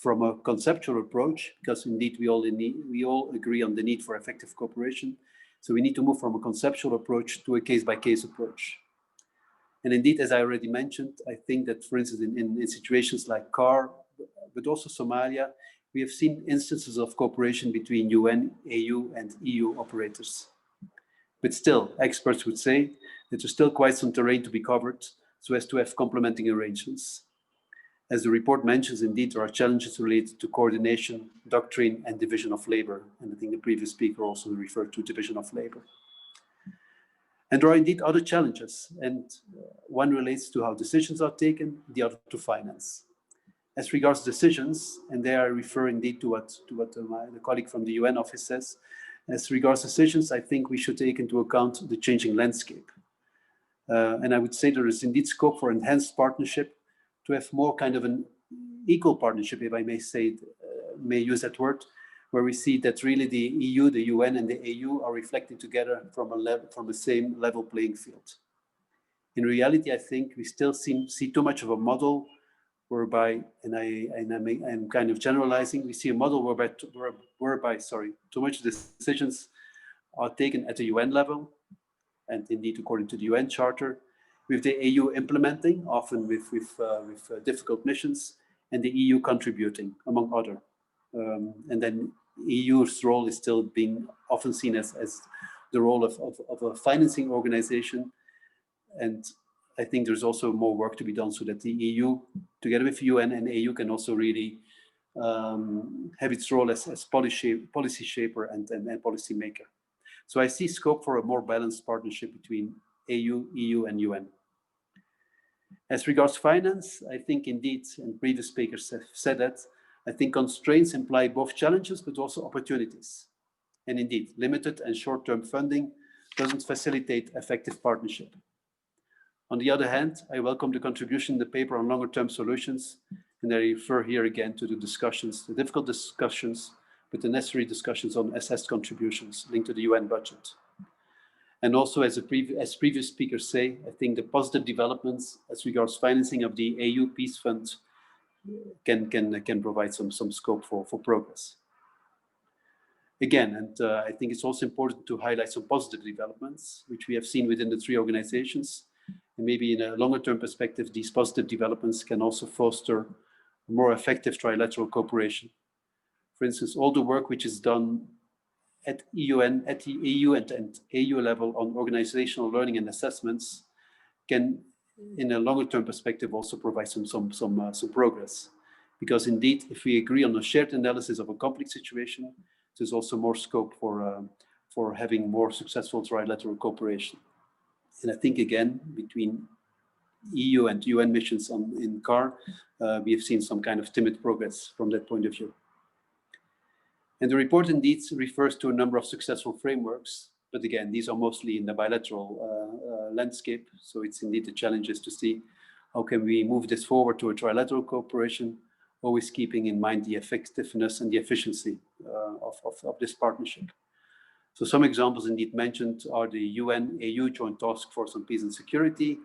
from a conceptual approach, because indeed we all agree on the need for effective cooperation. So we need to move from a conceptual approach to a case-by-case approach. And indeed, as I already mentioned, I think that, for instance, in situations like CAR, but also Somalia, we have seen instances of cooperation between UN, AU, and EU operators. But still, experts would say that there's still quite some terrain to be covered so as to have complementing arrangements. As the report mentions, indeed, there are challenges related to coordination, doctrine, and division of labor. And I think the previous speaker also referred to division of labor. And there are indeed other challenges. And one relates to how decisions are taken, the other to finance. As regards decisions, and there I refer indeed to what the colleague from the UN office says, as regards decisions, I think we should take into account the changing landscape. And I would say there is indeed scope for enhanced partnership, to have more kind of an equal partnership, if I may say, may use that word, where we see that really the EU, the UN, and the AU are reflecting together from a same level playing field. In reality, I think we still see too much of a model whereby, and I'm kind of generalizing, we see a model whereby too much decisions are taken at the UN level, and indeed according to the UN Charter, with the AU implementing, often with difficult missions, and the EU contributing, among other. And then EU's role is still being often seen as the role of a financing organization. And I think there's also more work to be done so that the EU, together with UN and AU, can also really have its role as policy shaper and policy maker. So I see scope for a more balanced partnership between AU, EU, and UN. As regards finance, I think indeed, and previous speakers have said that, I think constraints imply both challenges but also opportunities. And indeed, limited and short-term funding doesn't facilitate effective partnership. On the other hand, I welcome the contribution in the paper on longer-term solutions, and I refer here again to the discussions, the difficult discussions, but the necessary discussions on assessed contributions linked to the UN budget. And also, as previous speakers say, I think the positive developments as regards financing of the AU Peace Fund can provide some scope for progress. Again, and I think it's also important to highlight some positive developments, which we have seen within the three organizations. And maybe in a longer term perspective, these positive developments can also foster a more effective trilateral cooperation. For instance, all the work which is done at the EU and AU level on organizational learning and assessments can, in a longer term perspective, also provide some progress. Because indeed, if we agree on a shared analysis of a complex situation, there's also more scope for having more successful trilateral cooperation. And I think again, between EU and UN missions in CAR, we have seen some kind of timid progress from that point of view. And the report indeed refers to a number of successful frameworks, but again, these are mostly in the bilateral landscape. So it's indeed the challenge is to see how can we move this forward to a trilateral cooperation, always keeping in mind the effectiveness and the efficiency of this partnership. So some examples indeed mentioned are the UN-AU Joint Task Force on Peace and Security,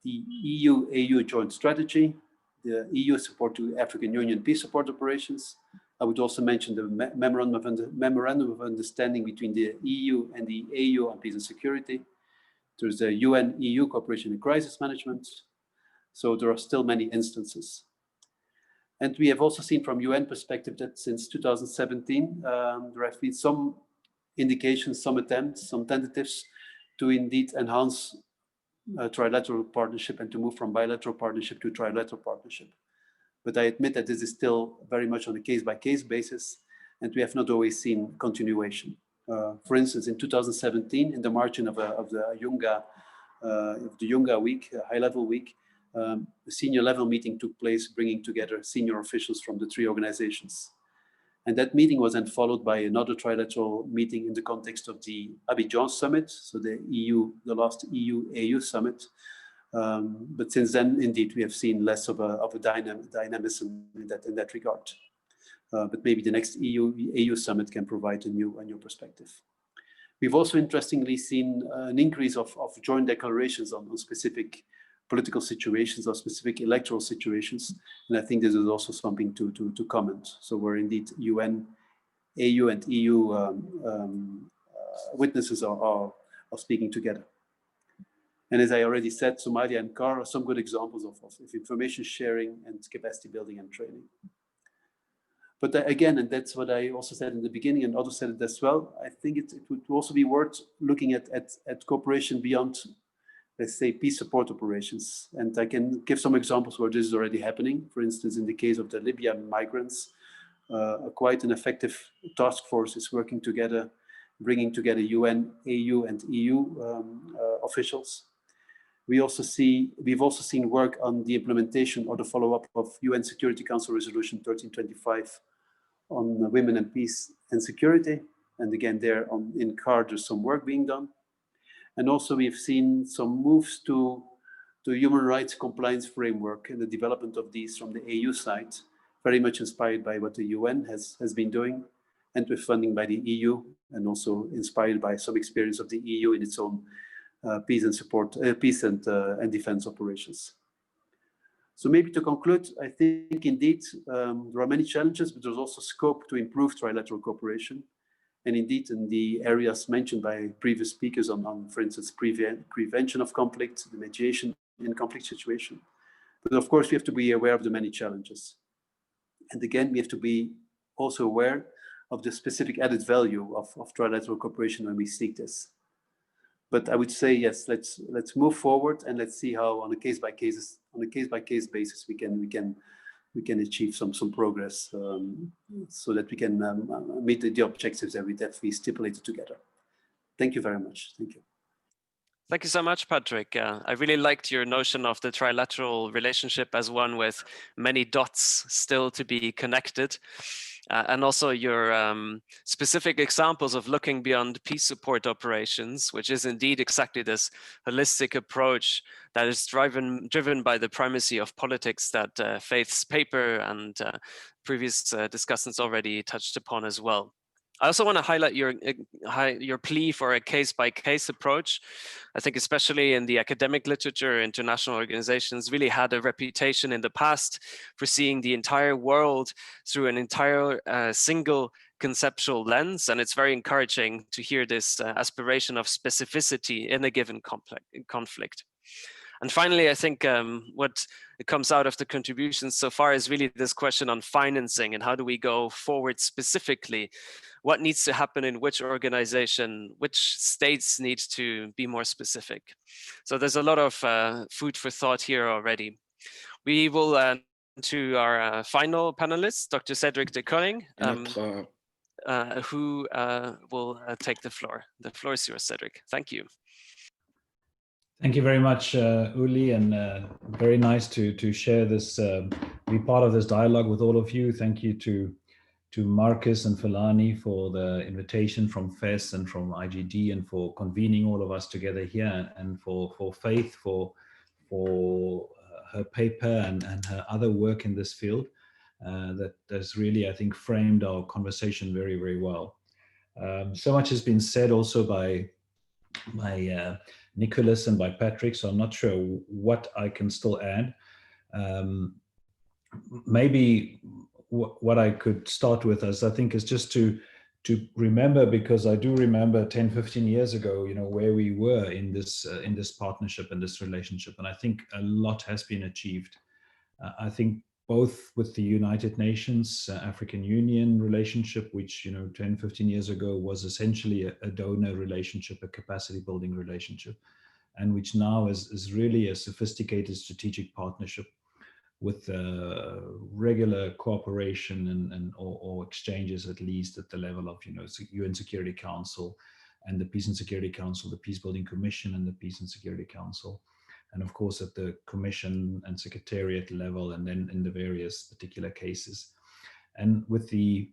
the EU-AU Joint Strategy, the EU support to African Union peace support operations. I would also mention the memorandum of understanding between the EU and the AU on peace and security. There's the UN-EU cooperation in crisis management. So there are still many instances. And we have also seen from UN perspective that since 2017, there have been some indications, some attempts, some tentatives to indeed enhance trilateral partnership and to move from bilateral partnership to trilateral partnership. But I admit that this is still very much on a case-by-case basis, and we have not always seen continuation. For instance, in 2017, in the margin of the Yunga week, high-level week, a senior level meeting took place, bringing together senior officials from the three organizations. And that meeting was then followed by another trilateral meeting in the context of the Abidjan summit, so the last EU-AU summit. But since then, indeed, we have seen less of a dynamism in that regard. But maybe the next EU-AU summit can provide a new perspective. We've also interestingly seen an increase of joint declarations on specific political situations or specific electoral situations. And I think this is also something to comment. So where indeed UN, AU and EU witnesses are speaking together. And as I already said, Somalia and CAR are some good examples of information sharing and capacity building and training. But again, and that's what I also said in the beginning and others said it as well, I think it would also be worth looking at cooperation beyond let's say, peace support operations. And I can give some examples where this is already happening. For instance, in the case of the Libyan migrants, quite an effective task force is working together, bringing together UN, AU, and EU officials. We've also seen work on the implementation or the follow-up of UN Security Council Resolution 1325 on women and peace and security. And again, there in CAR, there's some work being done. And also we've seen some moves to human rights compliance framework and the development of these from the AU side, very much inspired by what the UN has been doing, and with funding by the EU, and also inspired by some experience of the EU in its own peace and defense operations. So maybe to conclude, I think indeed there are many challenges, but there's also scope to improve trilateral cooperation. And indeed, in the areas mentioned by previous speakers on for instance, prevention of conflict, the mediation in conflict situation. But of course, we have to be aware of the many challenges. And again, we have to be also aware of the specific added value of trilateral cooperation when we seek this. But I would say, yes, let's move forward and let's see how on a case by case basis we can achieve some progress so that we can meet the objectives that we stipulated together. Thank you very much. Thank you. Thank you so much, Patrick. I really liked your notion of the trilateral relationship as one with many dots still to be connected. And also your specific examples of looking beyond peace support operations, which is indeed exactly this holistic approach that is driven by the primacy of politics that Faith's paper and previous discussants already touched upon as well. I also want to highlight your plea for a case-by-case approach. I think especially in the academic literature, international organizations really had a reputation in the past for seeing the entire world through an entire single conceptual lens. And it's very encouraging to hear this aspiration of specificity in a given conflict. And finally, I think what comes out of the contributions so far is really this question on financing and how do we go forward specifically? What needs to happen in which organization, which states need to be more specific? So there's a lot of food for thought here already. We will to our final panelist, Dr. Cedric de Koning, who will take the floor. The floor is yours, Cedric. Thank you. Thank you very much, Uli, and very nice to share this, be part of this dialogue with all of you. Thank you to Marcus and Felani for the invitation from FES and from IGD and for convening all of us together here, and for Faith for her paper and her other work in this field that has really, I think, framed our conversation very, very well. So much has been said also by Nicholas and by Patrick, so I'm not sure what I can still add. Maybe what I could start with is, I think, is just to remember, because I do remember 10, 15 years ago, where we were in this partnership and this relationship, and I think a lot has been achieved. I think both with the United Nations, African Union relationship, which 10, 15 years ago was essentially a donor relationship, a capacity building relationship, and which now is really a sophisticated strategic partnership with regular cooperation or exchanges, at least at the level of UN Security Council and the Peace and Security Council, the Peace Building Commission and the Peace and Security Council. And of course, at the Commission and Secretariat level, and then in the various particular cases. And with the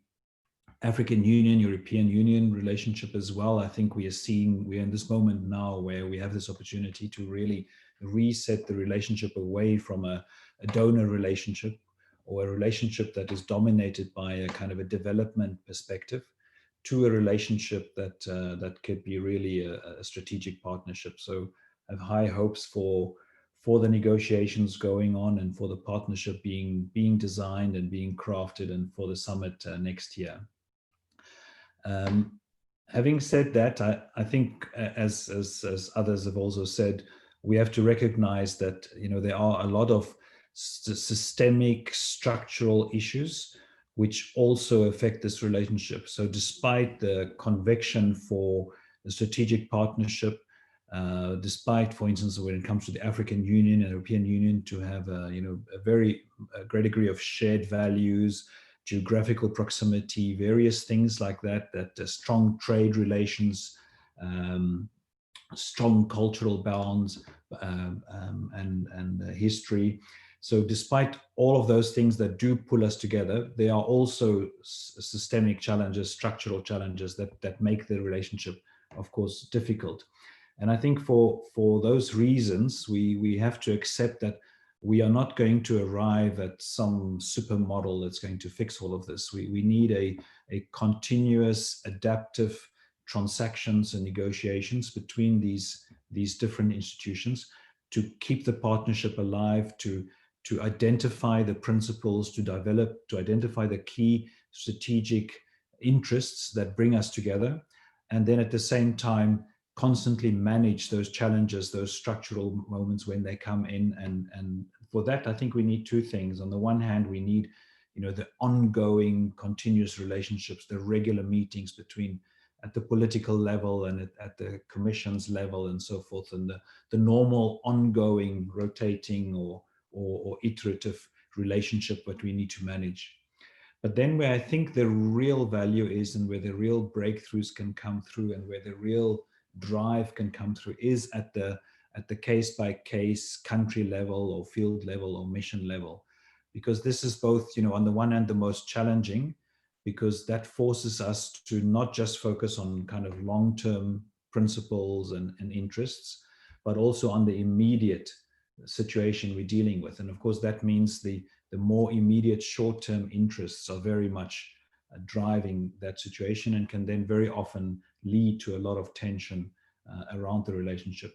African Union, European Union relationship as well, I think we're in this moment now where we have this opportunity to really reset the relationship away from a donor relationship, or a relationship that is dominated by a kind of a development perspective, to a relationship that could be really a strategic partnership. So I have high hopes for the negotiations going on, and for the partnership being designed and being crafted, and for the summit next year. Having said that, I think, as others have also said, we have to recognize that there are a lot of systemic structural issues which also affect this relationship. So despite the conviction for the strategic partnership, despite, for instance, when it comes to the African Union and European Union, to have a very great degree of shared values, geographical proximity, various things like that, strong trade relations, strong cultural bonds, and history. So despite all of those things that do pull us together, there are also systemic challenges, structural challenges that make the relationship, of course, difficult. And I think for those reasons, we have to accept that we are not going to arrive at some supermodel that's going to fix all of this. We need a continuous, adaptive transactions and negotiations between these different institutions to keep the partnership alive, to identify the principles, to identify the key strategic interests that bring us together, and then at the same time constantly manage those challenges, those structural moments when they come in. And for that, I think we need two things. On the one hand, we need the ongoing continuous relationships, the regular meetings between at the political level and at the commission's level and so forth, and the normal ongoing rotating or iterative relationship that we need to manage. But then where I think the real value is, and where the real breakthroughs can come through, and where the real drive can come through, is at the case by case, country level or field level or mission level. Because this is both, on the one hand, the most challenging, because that forces us to not just focus on kind of long-term principles and interests, but also on the immediate situation we're dealing with. And of course, that means the more immediate short-term interests are very much driving that situation, and can then very often lead to a lot of tension around the relationship.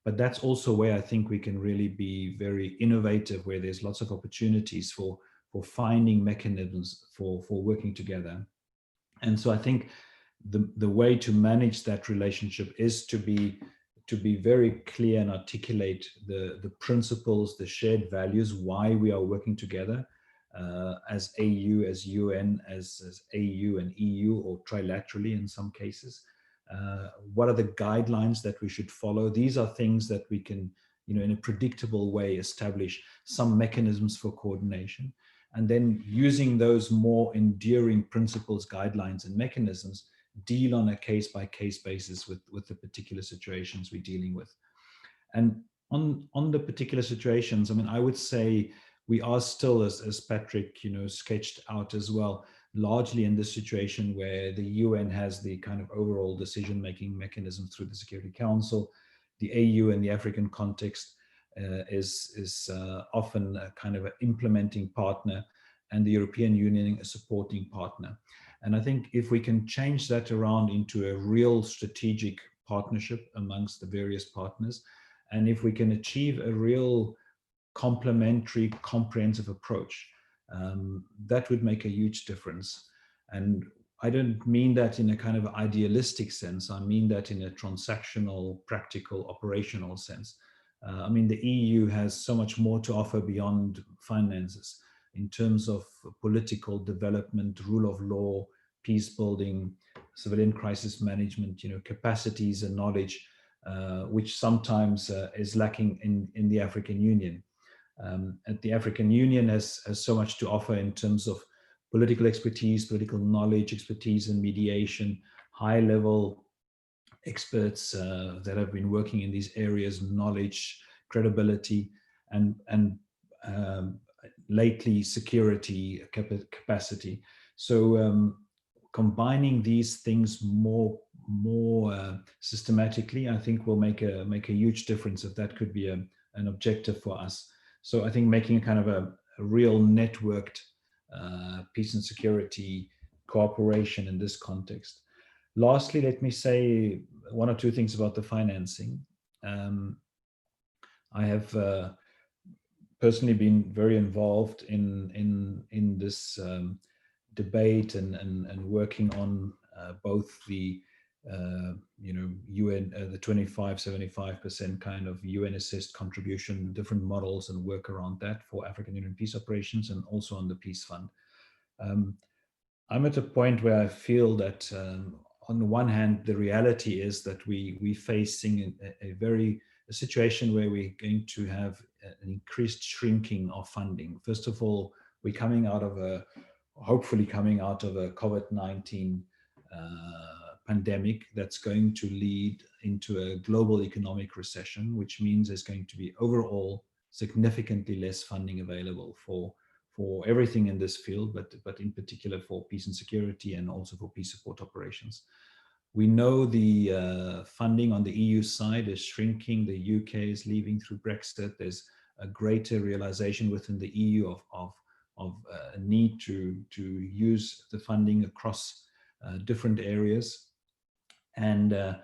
But that's also where I think we can really be very innovative, where there's lots of opportunities for finding mechanisms for working together. And so I think the way to manage that relationship is to be very clear and articulate the principles, the shared values, why we are working together as AU, as UN, as AU and EU, or trilaterally in some cases. What are the guidelines that we should follow? These are things that we can, in a predictable way, establish some mechanisms for coordination. And then using those more enduring principles, guidelines, and mechanisms, deal on a case-by-case basis with the particular situations we're dealing with. And on the particular situations, I mean, I would say we are still, as Patrick, sketched out as well, largely in this situation where the UN has the kind of overall decision-making mechanism through the Security Council. The AU in the African context is often a kind of an implementing partner, and the European Union a supporting partner. And I think if we can change that around into a real strategic partnership amongst the various partners, and if we can achieve a real complementary, comprehensive approach, that would make a huge difference. And I don't mean that in a kind of idealistic sense. I mean that in a transactional, practical, operational sense. I mean, the EU has so much more to offer beyond finances in terms of political development, rule of law, peace building, civilian crisis management, capacities and knowledge, which sometimes is lacking in the African Union. And the African Union has so much to offer in terms of political expertise, political knowledge, expertise in mediation, high-level experts that have been working in these areas, knowledge, credibility, and lately security capacity. So combining these things more systematically, I think will make a huge difference. If that could be an objective for us. So I think making a kind of a real networked peace and security cooperation in this context. Lastly, let me say one or two things about the financing. I have personally been very involved in this debate and working on both the UN, the 25-75% kind of UN assist contribution, different models and work around that for African Union peace operations, and also on the peace fund. I'm at a point where I feel that on the one hand, the reality is that we're facing a situation where we're going to have an increased shrinking of funding. First of all, we're hopefully coming out of a COVID-19 pandemic that's going to lead into a global economic recession, which means there's going to be overall significantly less funding available for everything in this field, but in particular for peace and security and also for peace support operations. We know the funding on the EU side is shrinking. The UK is leaving through Brexit. There's a greater realization within the EU of a need to use the funding across different areas. And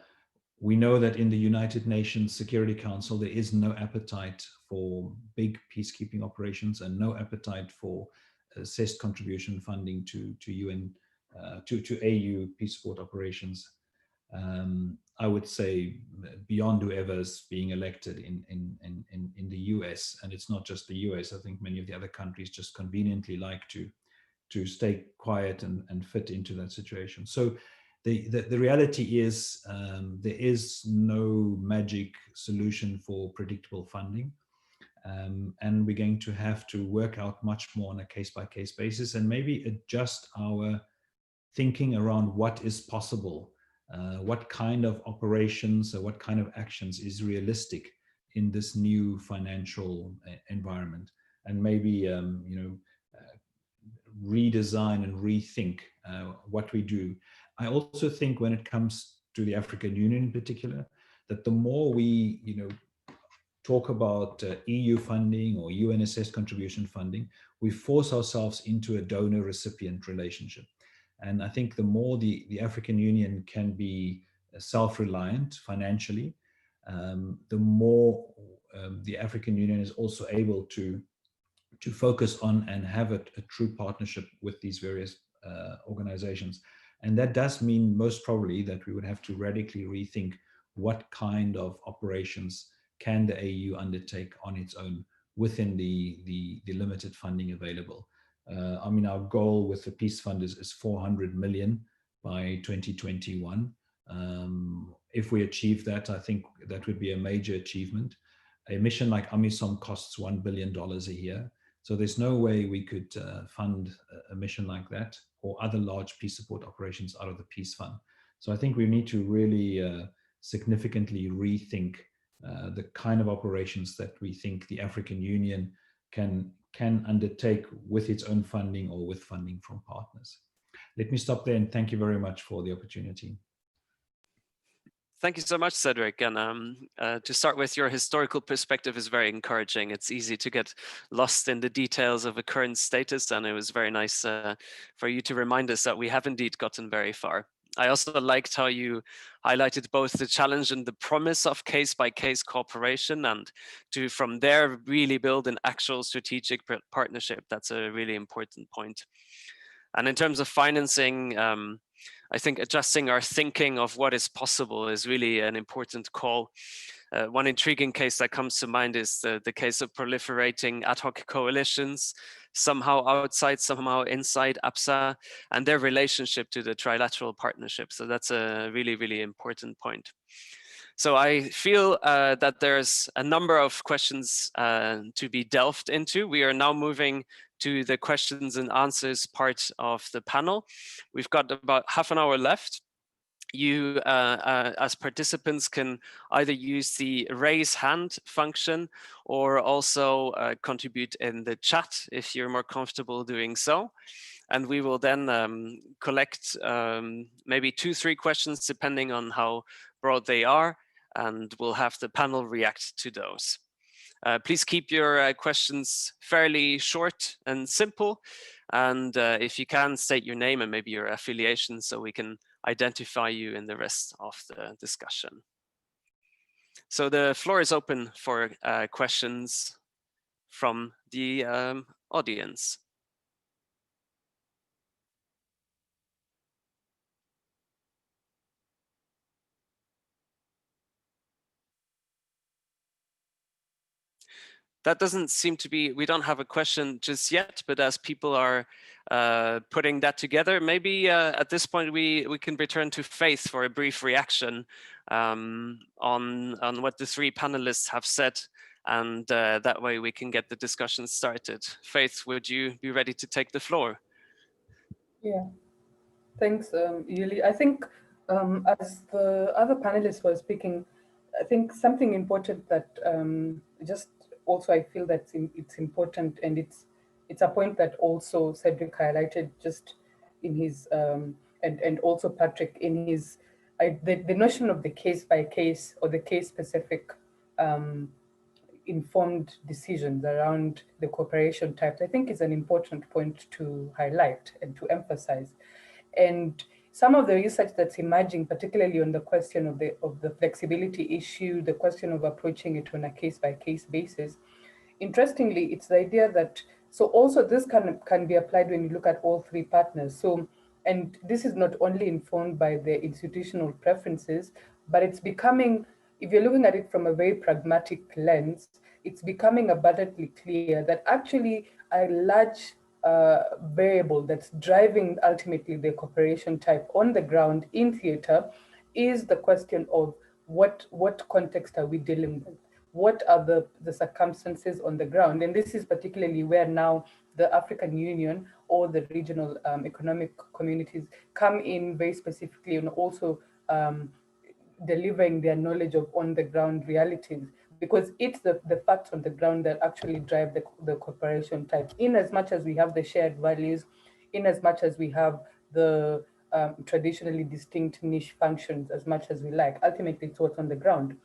we know that in the United Nations Security Council, there is no appetite for big peacekeeping operations and no appetite for assessed contribution funding to AU peace support operations. I would say beyond whoever's being elected in the US, and it's not just the US. I think many of the other countries just conveniently like to stay quiet and fit into that situation. So the reality is there is no magic solution for predictable funding. And we're going to have to work out much more on a case-by-case basis and maybe adjust our thinking around what is possible, what kind of operations or what kind of actions is realistic in this new financial environment, and maybe redesign and rethink what we do. I also think when it comes to the African Union in particular, that the more we talk about EU funding or UN assessed contribution funding, we force ourselves into a donor-recipient relationship. And I think the more the African Union can be self-reliant financially, the more the African Union is also able to focus on and have a true partnership with these various organizations. And that does mean most probably that we would have to radically rethink what kind of operations can the AU undertake on its own within the limited funding available. I mean, our goal with the Peace Fund is 400 million by 2021. If we achieve that, I think that would be a major achievement. A mission like AMISOM costs $1 billion a year. So there's no way we could fund a mission like that or other large peace support operations out of the Peace Fund. So I think we need to really significantly rethink the kind of operations that we think the African Union can undertake with its own funding or with funding from partners. Let me stop there and thank you very much for the opportunity. Thank you so much, Cedric. And to start with, your historical perspective is very encouraging. It's easy to get lost in the details of a current status, and it was very nice for you to remind us that we have indeed gotten very far. I also liked how you highlighted both the challenge and the promise of case-by-case cooperation, and to from there really build an actual strategic partnership. That's a really important point. And in terms of financing, I think adjusting our thinking of what is possible is really an important call. One intriguing case that comes to mind is the case of proliferating ad hoc coalitions, somehow outside, somehow inside APSA, and their relationship to the trilateral partnership. So that's a really, really important point. So I feel that there's a number of questions to be delved into. We are now moving to the questions and answers part of the panel. We've got about half an hour left. You, as participants, can either use the raise hand function or also contribute in the chat if you're more comfortable doing so. And we will then collect maybe 2-3 questions depending on how broad they are, and we'll have the panel react to those. Please keep your questions fairly short and simple. And if you can, state your name and maybe your affiliation so we can identify you in the rest of the discussion. So the floor is open for questions from the audience. that doesn't seem to be, we don't have a question just yet, but as people are putting that together, maybe at this point we can return to Faith for a brief reaction on what the three panelists have said, and that way we can get the discussion started. Faith, would you be ready to take the floor? Yeah, thanks, Yuli. I think as the other panelists were speaking, I think something important that just also I feel that it's important, and it's a point that also Cedric highlighted just in his and also Patrick in his the notion of the case by case or the case specific informed decisions around the cooperation types, I think is an important point to highlight and to emphasize. And some of the research that's emerging, particularly on the question of the flexibility issue, the question of approaching it on a case-by-case basis, interestingly, it's the idea that, so also this can be applied when you look at all three partners. So, and this is not only informed by the institutional preferences, but it's becoming, if you're looking at it from a very pragmatic lens, it's becoming abundantly clear that actually a large variable that's driving ultimately the cooperation type on the ground in theater is the question of what context are we dealing with? What are the circumstances on the ground? And this is particularly where now the African Union or the regional economic communities come in very specifically, and also delivering their knowledge of on the ground realities, because it's the facts on the ground that actually drive the cooperation type, in as much as we have the shared values, in as much as we have the traditionally distinct niche functions, as much as we like. Ultimately, it's what's on the ground.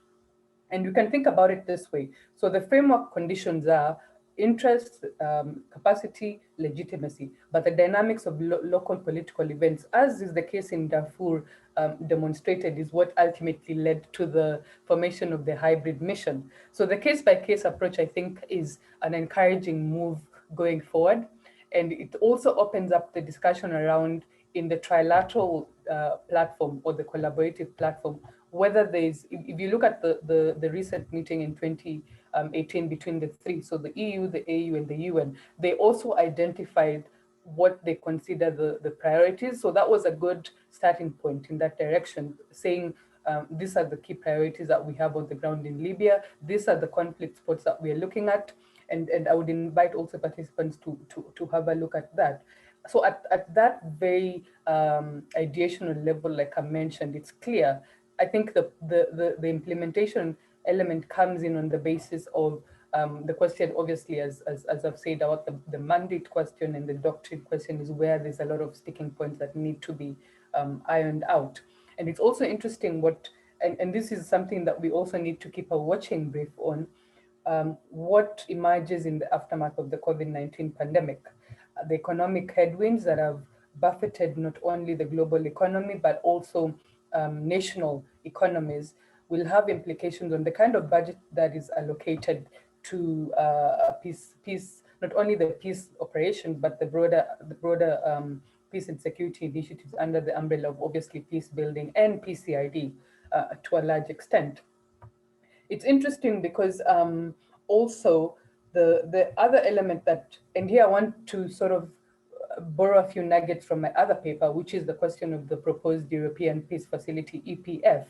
And you can think about it this way. So the framework conditions are interest, capacity, legitimacy, but the dynamics of local political events, as is the case in Darfur, demonstrated, is what ultimately led to the formation of the hybrid mission. So the case-by-case approach, I think, is an encouraging move going forward. And it also opens up the discussion around, in the trilateral platform or the collaborative platform, whether there's, if you look at the recent meeting in 2018 between the three, so the EU, the AU, and the UN, they also identified what they consider the priorities. So that was a good starting point in that direction, saying these are the key priorities that we have on the ground in Libya. These are the conflict spots that we're looking at. And I would invite also participants to have a look at that. So at that very ideational level, like I mentioned, it's clear. I think the implementation element comes in on the basis of the question, obviously, as I've said, about the mandate question and the doctrine question is where there's a lot of sticking points that need to be ironed out. And it's also interesting what, and this is something that we also need to keep a watching brief on, what emerges in the aftermath of the COVID-19 pandemic. The economic headwinds that have buffeted not only the global economy, but also national economies, will have implications on the kind of budget that is allocated to peace, not only the peace operations, but the broader peace and security initiatives under the umbrella of, obviously, peace building and PCID to a large extent. It's interesting because also the other element that, and here I want to sort of borrow a few nuggets from my other paper, which is the question of the proposed European Peace Facility, EPF,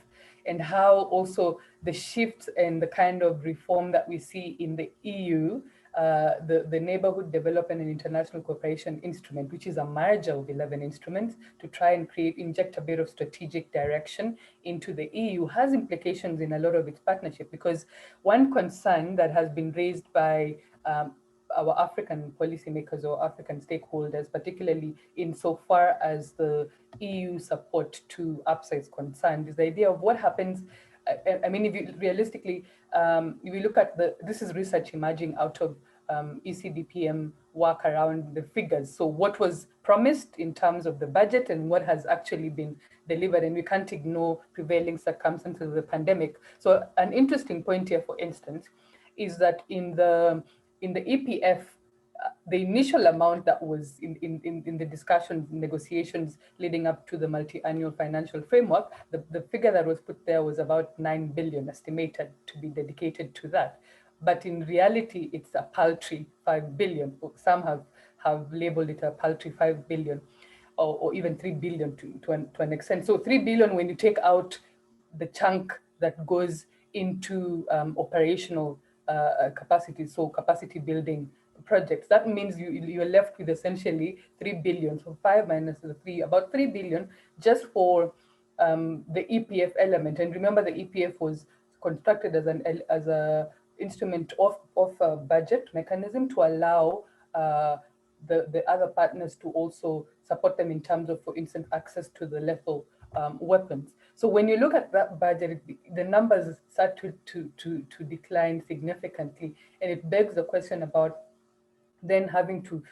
and how also the shifts and the kind of reform that we see in the EU, the Neighborhood Development and International Cooperation Instrument, which is a merger of 11 instruments to try and inject a bit of strategic direction into the EU, has implications in a lot of its partnership. Because one concern that has been raised by our African policymakers or African stakeholders, particularly insofar as the EU support to APSA is concerned, is the idea of what happens. I mean, if you realistically, if you look at this is research emerging out of ECDPM work around the figures. So what was promised in terms of the budget and what has actually been delivered, and we can't ignore prevailing circumstances of the pandemic. So an interesting point here, for instance, is that in the EPF, the initial amount that was in the discussions, negotiations leading up to the multi-annual financial framework, the figure that was put there was about 9 billion estimated to be dedicated to that. but in reality, it's a paltry 5 billion. Some have labeled it a paltry 5 billion, or even 3 billion to an extent. So 3 billion, when you take out the chunk that goes into operational capacity, so capacity building projects, that means you're left with essentially 3 billion. So 5 minus the 3, about 3 billion just for the EPF element. And remember, the EPF was constructed as a instrument of a budget mechanism to allow the other partners to also support them in terms of, for instance, access to the lethal weapons. So when you look at that budget, the numbers start to decline significantly, and it begs the question about then having to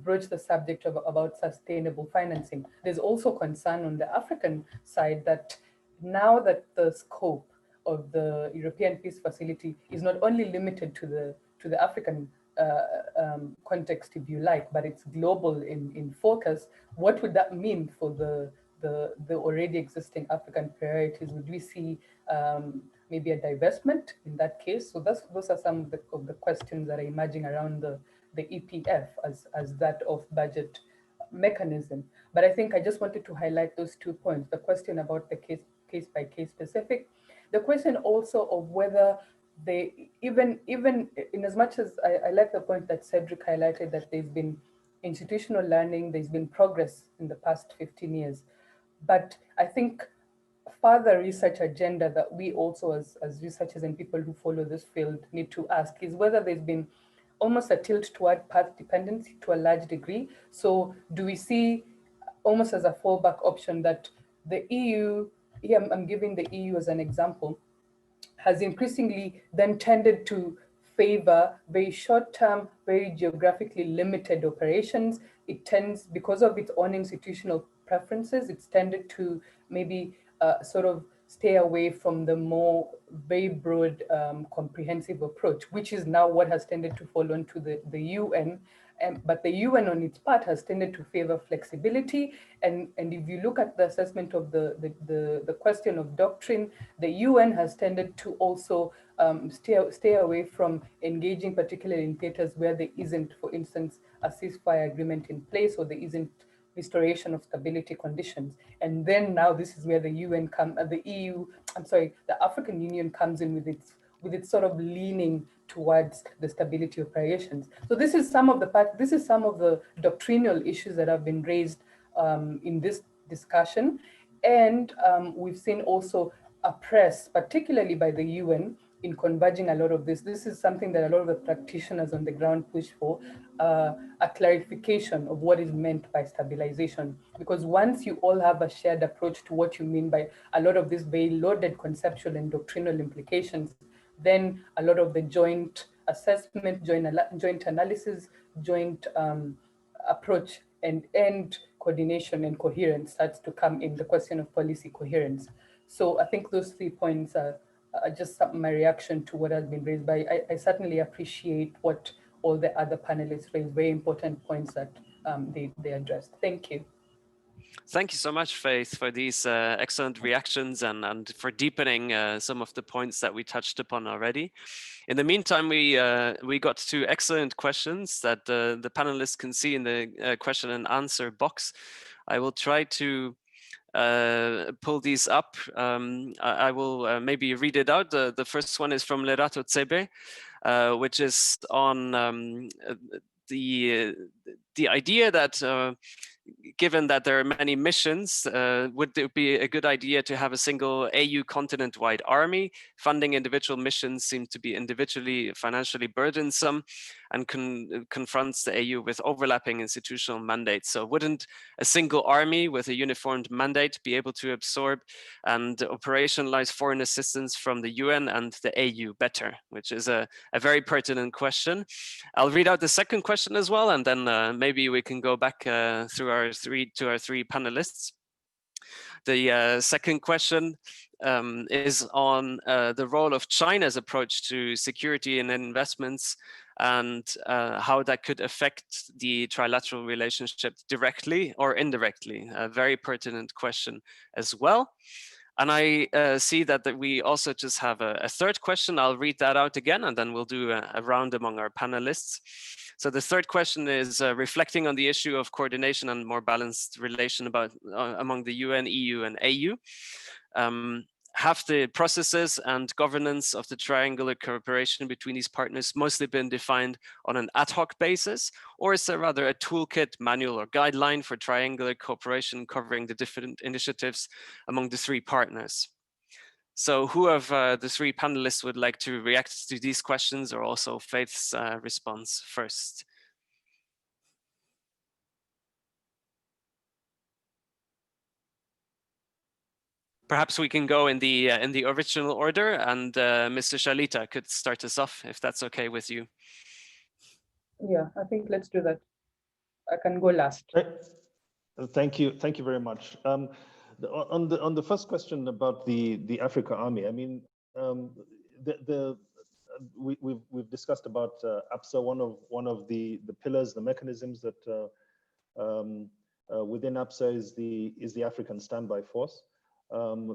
broach the subject about sustainable financing. There's also concern on the African side that now that the scope of the European Peace Facility is not only limited to the African context, if you like, but it's global in focus, what would that mean for the already existing African priorities? Would we see maybe a divestment in that case? So those are some of the questions that are emerging around the EPF as that of budget mechanism. But I think I just wanted to highlight those 2 points: the question about the case by case specific, the question also of whether they even in as much as I like the point that Cedric highlighted, that there's been institutional learning, there's been progress in the past 15 years. But I think further research agenda that we also as researchers and people who follow this field need to ask is whether there's been almost a tilt toward path dependency to a large degree. So do we see almost as a fallback option that the EU, here I'm giving the EU as an example, has increasingly then tended to favor very short-term, very geographically limited operations. It tends, because of its own institutional preferences, it's tended to maybe sort of stay away from the more very broad, comprehensive approach, which is now what has tended to fall onto the UN. But the UN on its part has tended to favor flexibility. And if you look at the assessment of the question of doctrine, the UN has tended to also stay away from engaging, particularly in theaters where there isn't, for instance, a ceasefire agreement in place, or there isn't restoration of stability conditions. And then now this is where the the African Union comes in with its sort of leaning towards the stability operations. So this is some of the doctrinal issues that have been raised in this discussion. And we've seen also a press, particularly by the UN, in converging a lot of this. This is something that a lot of the practitioners on the ground push for, a clarification of what is meant by stabilization. Because once you all have a shared approach to what you mean by a lot of these very loaded conceptual and doctrinal implications, then a lot of the joint assessment, joint analysis, joint approach and coordination and coherence starts to come in, the question of policy coherence. So I think those 3 points are just my reaction to what has been raised by. I certainly appreciate what all the other panelists raised, very important points that they addressed. Thank you. Thank you so much, Faith, for these excellent reactions and for deepening some of the points that we touched upon already. In the meantime, we got 2 excellent questions that the panelists can see in the question and answer box. I will try to pull these up. I will maybe read it out. The first one is from Lerato Tsebe, which is on the idea that given that there are many missions, would it be a good idea to have a single AU continent-wide army? Funding individual missions seem to be individually financially burdensome and confronts the AU with overlapping institutional mandates. So wouldn't a single army with a uniformed mandate be able to absorb and operationalize foreign assistance from the UN and the AU better? Which is a very pertinent question. I'll read out the second question as well, and then maybe we can go back through our three panelists. The second question is on the role of China's approach to security and investments, and how that could affect the trilateral relationship directly or indirectly. A very pertinent question as well. And I see that we also just have a third question. I'll read that out again, and then we'll do a round among our panelists. So the third question is reflecting on the issue of coordination and more balanced relation among the UN, EU, and AU. Have the processes and governance of the triangular cooperation between these partners mostly been defined on an ad hoc basis, or is there rather a toolkit, manual, or guideline for triangular cooperation covering the different initiatives among the three partners? So who of the three panelists would like to react to these questions, or also Faith's response first? Perhaps we can go in the original order, and Mr. Shalita could start us off, if that's okay with you. Yeah, I think let's do that. I can go last. Thank you very much. On the first question about the Africa Army, I mean, we've discussed about APSA. One of the pillars, the mechanisms that within APSA is the African Standby Force.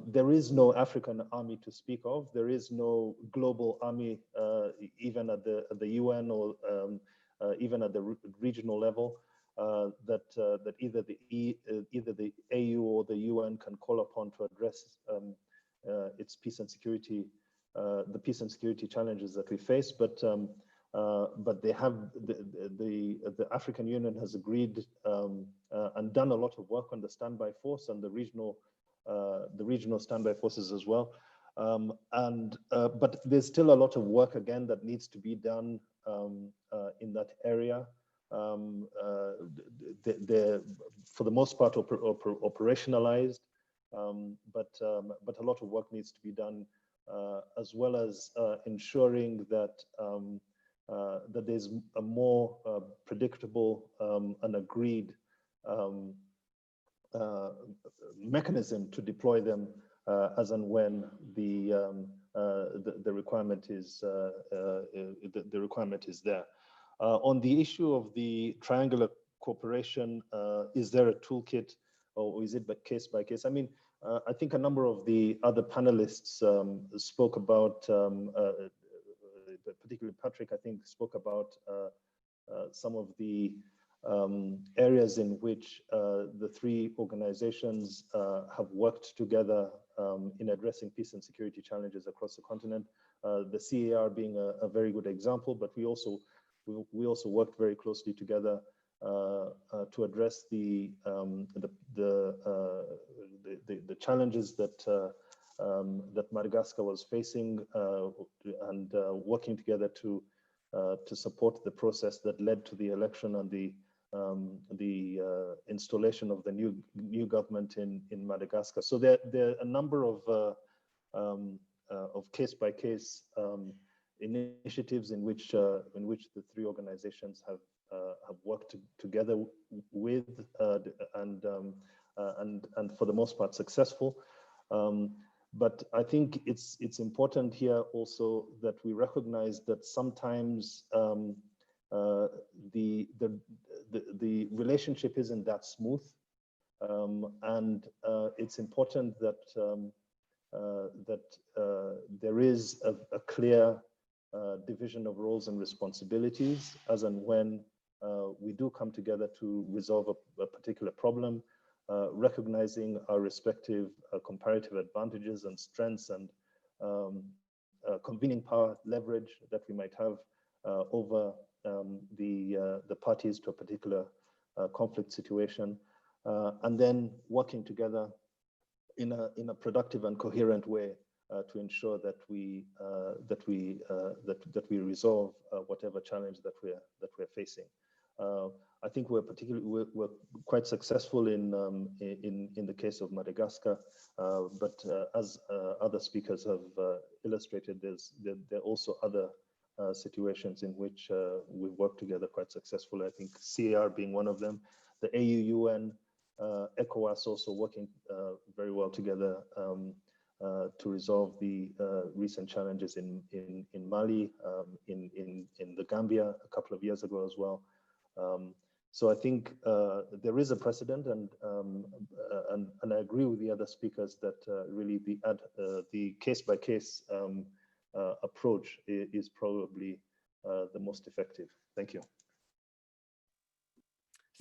There is no African army to speak of. There is no global army, even at the UN or even at the regional level, that either the AU or the UN can call upon to address its peace and security, the peace and security challenges that we face. But they have the African Union has agreed and done a lot of work on the standby force and the regional standby forces as well. But there's still a lot of work again that needs to be done in that area. They're for the most part operationalized, but a lot of work needs to be done, as well as ensuring that that there's a more predictable and agreed mechanism to deploy them as and when the requirement is there. On the issue of the triangular cooperation, is there a toolkit, or is it case by case? I mean, I think a number of the other panelists spoke about, particularly Patrick, I think, spoke about some of the areas in which the three organizations have worked together in addressing peace and security challenges across the continent. The CAR being a very good example, but we also worked very closely together to address the challenges that Madagascar was facing, and working together to support the process that led to the election and the installation of the new government in Madagascar. So there are a number of case by case initiatives in which the three organizations have worked together with and for the most part successful. But I think it's important here also that we recognize that sometimes the relationship isn't that smooth, and it's important that there is a clear division of roles and responsibilities as and when we do come together to resolve a particular problem, recognizing our respective comparative advantages and strengths and convening power leverage that we might have over the parties to a particular conflict situation, and then working together in a productive and coherent way to ensure that we resolve whatever challenge that we're facing. I think we're quite successful in the case of Madagascar, but as other speakers have illustrated, there are also other situations in which we work together quite successfully. I think CAR being one of them, the AU-UN, ECOWAS also working very well together to resolve the recent challenges in Mali, in the Gambia a couple of years ago as well. So I think there is a precedent, and I agree with the other speakers that really the case-by-case approach is probably the most effective. Thank you.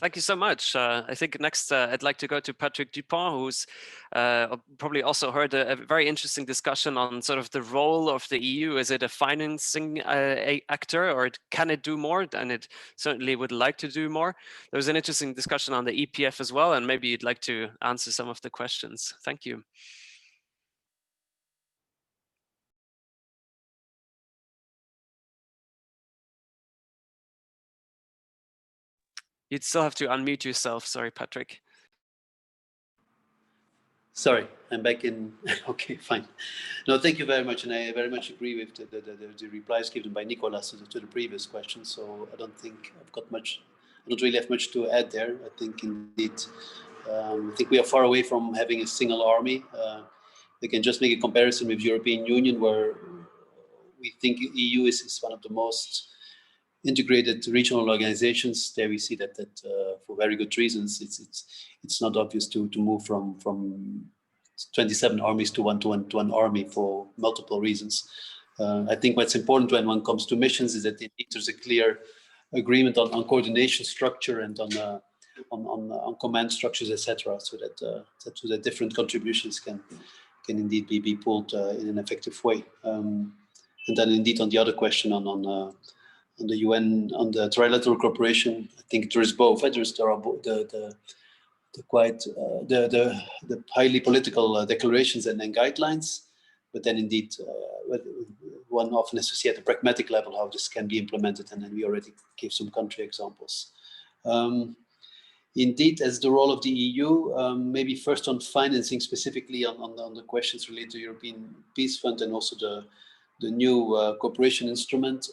Thank you so much. I think next I'd like to go to Patrick Dupont, who's probably also heard a very interesting discussion on sort of the role of the EU. Is it a financing actor, or can it do more? And it certainly would like to do more. There was an interesting discussion on the EPF as well, and maybe you'd like to answer some of the questions. Thank you. You'd still have to unmute yourself. Sorry, Patrick. Sorry, I'm back in. Okay, fine. No, thank you very much. And I very much agree with the replies given by Nicolas to the previous question. So I don't think I've got much, I don't really have much to add there. I think indeed, I think we are far away from having a single army. We can just make a comparison with European Union, where we think EU is one of the most integrated regional organizations. There we see that for very good reasons, it's not obvious to move from 27 armies to one army for multiple reasons. I think what's important when one comes to missions is that there's a clear agreement on coordination structure and on command structures, etc., so that different contributions can indeed be pulled in an effective way. And then indeed on the other question on the UN, on the Trilateral Cooperation, I think there is both. There are the highly political declarations and guidelines, but then indeed one often has to see at the pragmatic level how this can be implemented, and then we already gave some country examples. Indeed, as the role of the EU, maybe first on financing, specifically on the questions related to European Peace Fund and also the new cooperation instrument.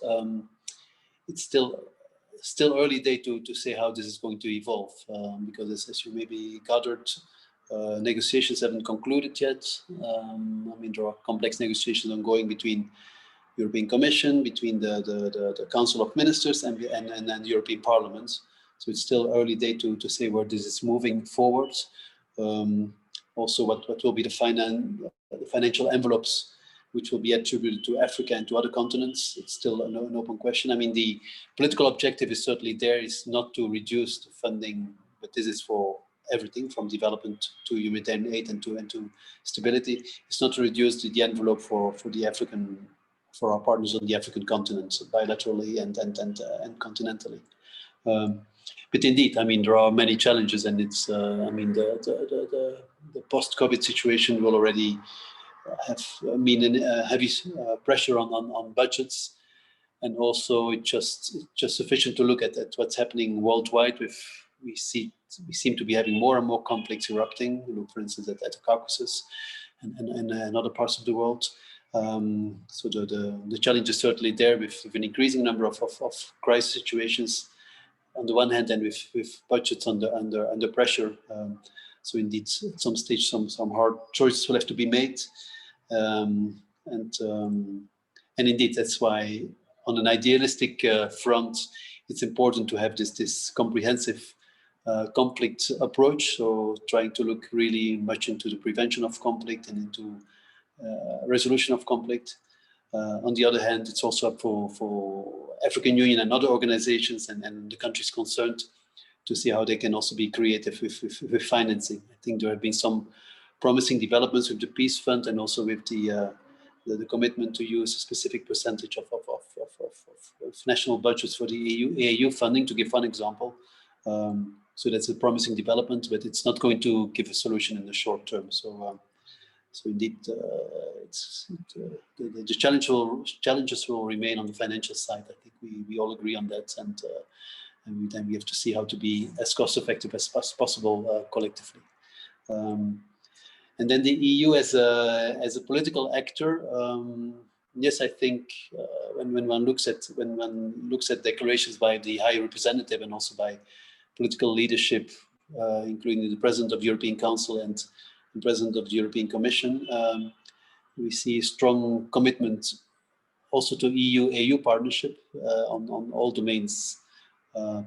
It's still early day to say how this is going to evolve, because as you maybe gathered, negotiations haven't concluded yet. I mean, there are complex negotiations ongoing between European Commission, between the Council of Ministers and the European Parliament. So it's still early day to say where this is moving forward. Also, what will be the financial envelopes which will be attributed to Africa and to other continents. It's still an open question. I mean, the political objective is certainly there, is not to reduce the funding, but this is for everything from development to humanitarian aid and to stability. It's not to reduce the envelope for our partners on the African continent, bilaterally and continentally. But indeed, I mean, there are many challenges, and it's I mean, the post-COVID situation will already have heavy pressure on budgets, and also it's just sufficient to look at what's happening worldwide. We seem to be having more and more conflicts erupting. Look, for instance, at the Caucasus and other parts of the world. So the challenge is certainly there with an increasing number of crisis situations on the one hand, and with budgets under pressure. So indeed, at some stage, some hard choices will have to be made. And indeed, that's why on an idealistic front, it's important to have this comprehensive conflict approach. So trying to look really much into the prevention of conflict and into resolution of conflict. On the other hand, it's also up for African Union and other organizations and the countries concerned to see how they can also be creative with financing. I think there have been some promising developments with the Peace Fund and also with the commitment to use a specific percentage of national budgets for the EU funding, to give one example. So that's a promising development, but it's not going to give a solution in the short term. So indeed, the challenges will remain on the financial side. I think we all agree on that, and then we have to see how to be as cost effective as possible collectively. And then the EU as a political actor, yes, I think when one looks at declarations by the High Representative and also by political leadership, including the President of the European Council and the President of the European Commission, we see a strong commitment also to EU-AU partnership on all domains,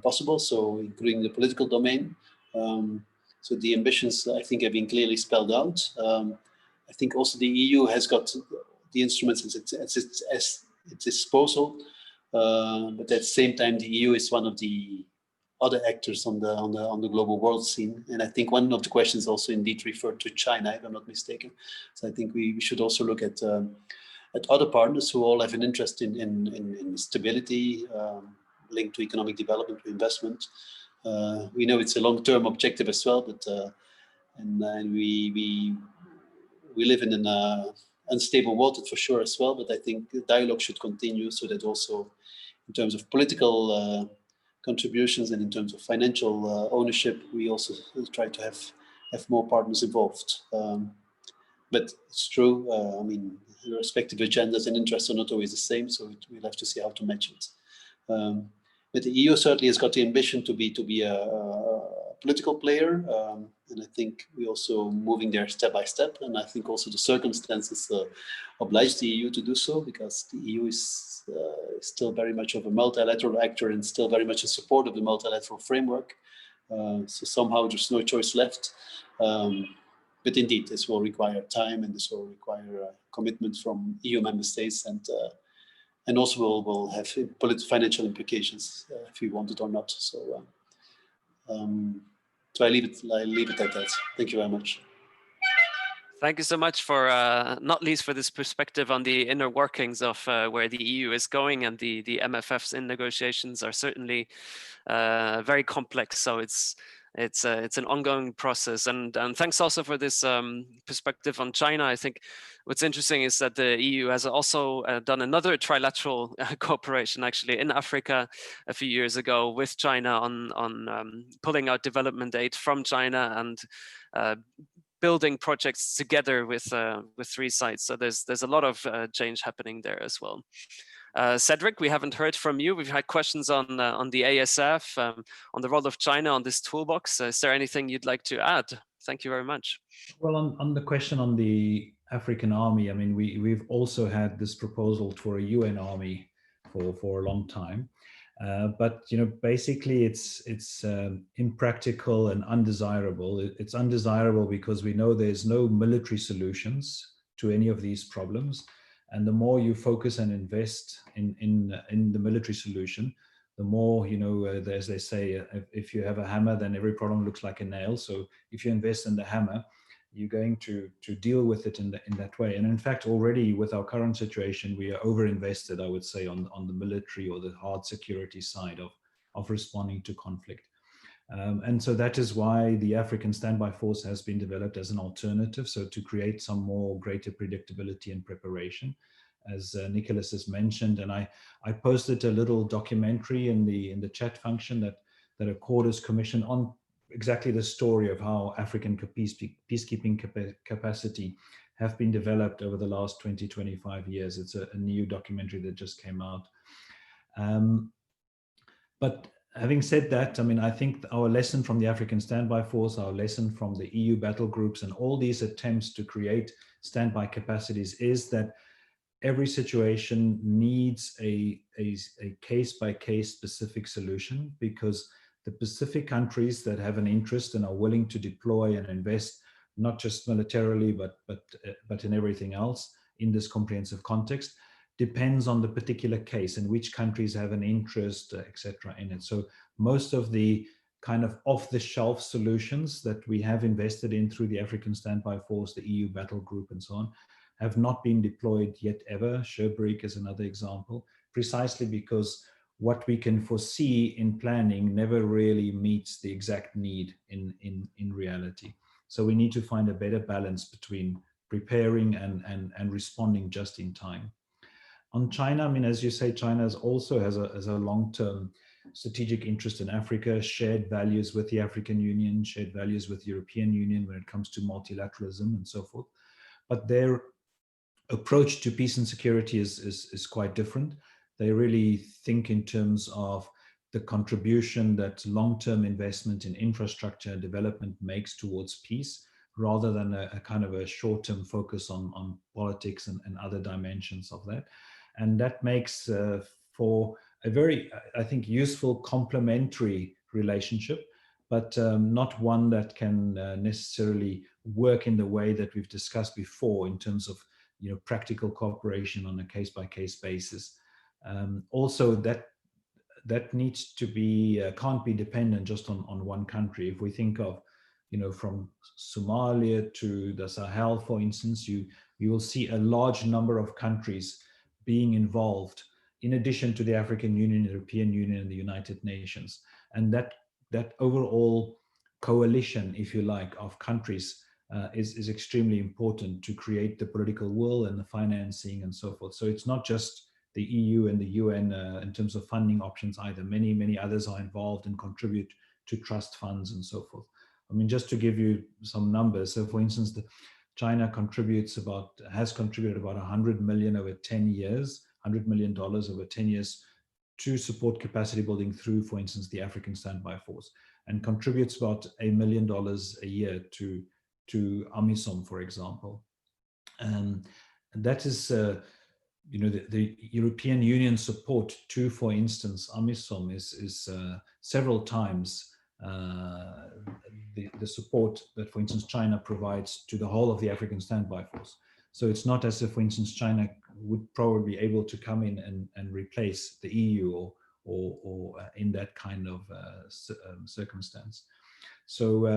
possible, so including the political domain. So the ambitions, I think, have been clearly spelled out. I think also the EU has got the instruments at its disposal, but at the same time, the EU is one of the other actors on the global world scene. And I think one of the questions also indeed referred to China, if I'm not mistaken. So I think we should also look at other partners who all have an interest in stability linked to economic development, to investment. We know it's a long-term objective as well, but and we live in an unstable world for sure as well. But I think the dialogue should continue so that also in terms of political contributions and in terms of financial ownership, we also try to have more partners involved. But it's true. I mean, the respective agendas and interests are not always the same, so we'll have to see how to match it. But the EU certainly has got the ambition to be a political player, and I think we're also moving there step by step. And I think also the circumstances oblige the EU to do so, because the EU is still very much of a multilateral actor and still very much in support of the multilateral framework. So somehow there's no choice left. But indeed, this will require time, and this will require commitment from EU member states, and also will have financial implications if we want it or not. So, so I leave it at that. Thank you very much. Thank you so much for, not least for this perspective on the inner workings of where the EU is going, and the MFFs in negotiations are certainly very complex. So it's an ongoing process, and thanks also for this perspective on China. I think what's interesting is that the EU has also done another trilateral cooperation actually in Africa a few years ago with China on pulling out development aid from China and building projects together with 3 sites. So there's a lot of change happening there as well. Cedric, we haven't heard from you. We've had questions on the ASF, on the role of China on this toolbox. Is there anything you'd like to add? Thank you very much. Well, on the question on the African army, I mean, we've also had this proposal for a UN army for a long time. But basically, it's impractical and undesirable. It's undesirable because we know there's no military solutions to any of these problems, and the more you focus and invest in the military solution, the more as they say, if you have a hammer, then every problem looks like a nail. So if you invest in the hammer, you're going to deal with it in that way. And in fact, already with our current situation, we are overinvested, I would say, on the military or the hard security side of responding to conflict. And so that is why the African Standby Force has been developed as an alternative, so to create some more greater predictability and preparation, as Nicholas has mentioned. And I posted a little documentary in the chat function that Accord has commissioned on exactly the story of how African peacekeeping capacity have been developed over the last 20-25 years. It's a new documentary that just came out. But having said that, I mean, I think our lesson from the African Standby Force, our lesson from the EU battle groups, and all these attempts to create standby capacities is that every situation needs a case-by-case specific solution, because the Pacific countries that have an interest and are willing to deploy and invest, not just militarily, but in everything else in this comprehensive context, depends on the particular case and which countries have an interest, etc. in it. So most of the kind of off-the-shelf solutions that we have invested in through the African Standby Force, the EU battle group, and so on, have not been deployed yet ever. Sherbrooke is another example, precisely because what we can foresee in planning never really meets the exact need in reality. So we need to find a better balance between preparing and responding just in time. On China, I mean, as you say, China also has a long-term strategic interest in Africa, shared values with the African Union, shared values with the European Union when it comes to multilateralism and so forth. But their approach to peace and security is quite different. They really think in terms of the contribution that long-term investment in infrastructure development makes towards peace, rather than a kind of a short-term focus on politics and other dimensions of that. And that makes for a very, I think, useful complementary relationship, but not one that can necessarily work in the way that we've discussed before in terms of, you know, practical cooperation on a case-by-case basis. Also, that needs to be, can't be dependent just on one country. If we think of, you know, from Somalia to the Sahel, for instance, you will see a large number of countries being involved, in addition to the African Union, European Union, and the United Nations. And that overall coalition, if you like, of countries is extremely important to create the political will and the financing and so forth. So it's not just the EU and the UN in terms of funding options either. Many others are involved and contribute to trust funds and so forth. I mean, just to give you some numbers. So for instance, China has contributed about 100 million over 10 years, $100 million over 10 years to support capacity building through, for instance, the African Standby Force, and contributes about $1 million a year to AMISOM, for example. And that is, you know, the European Union support to, for instance, AMISOM is several times the support that, for instance, China provides to the whole of the African Standby Force. So it's not as if, for instance, China would probably be able to come in and replace the EU or in that kind of circumstance. So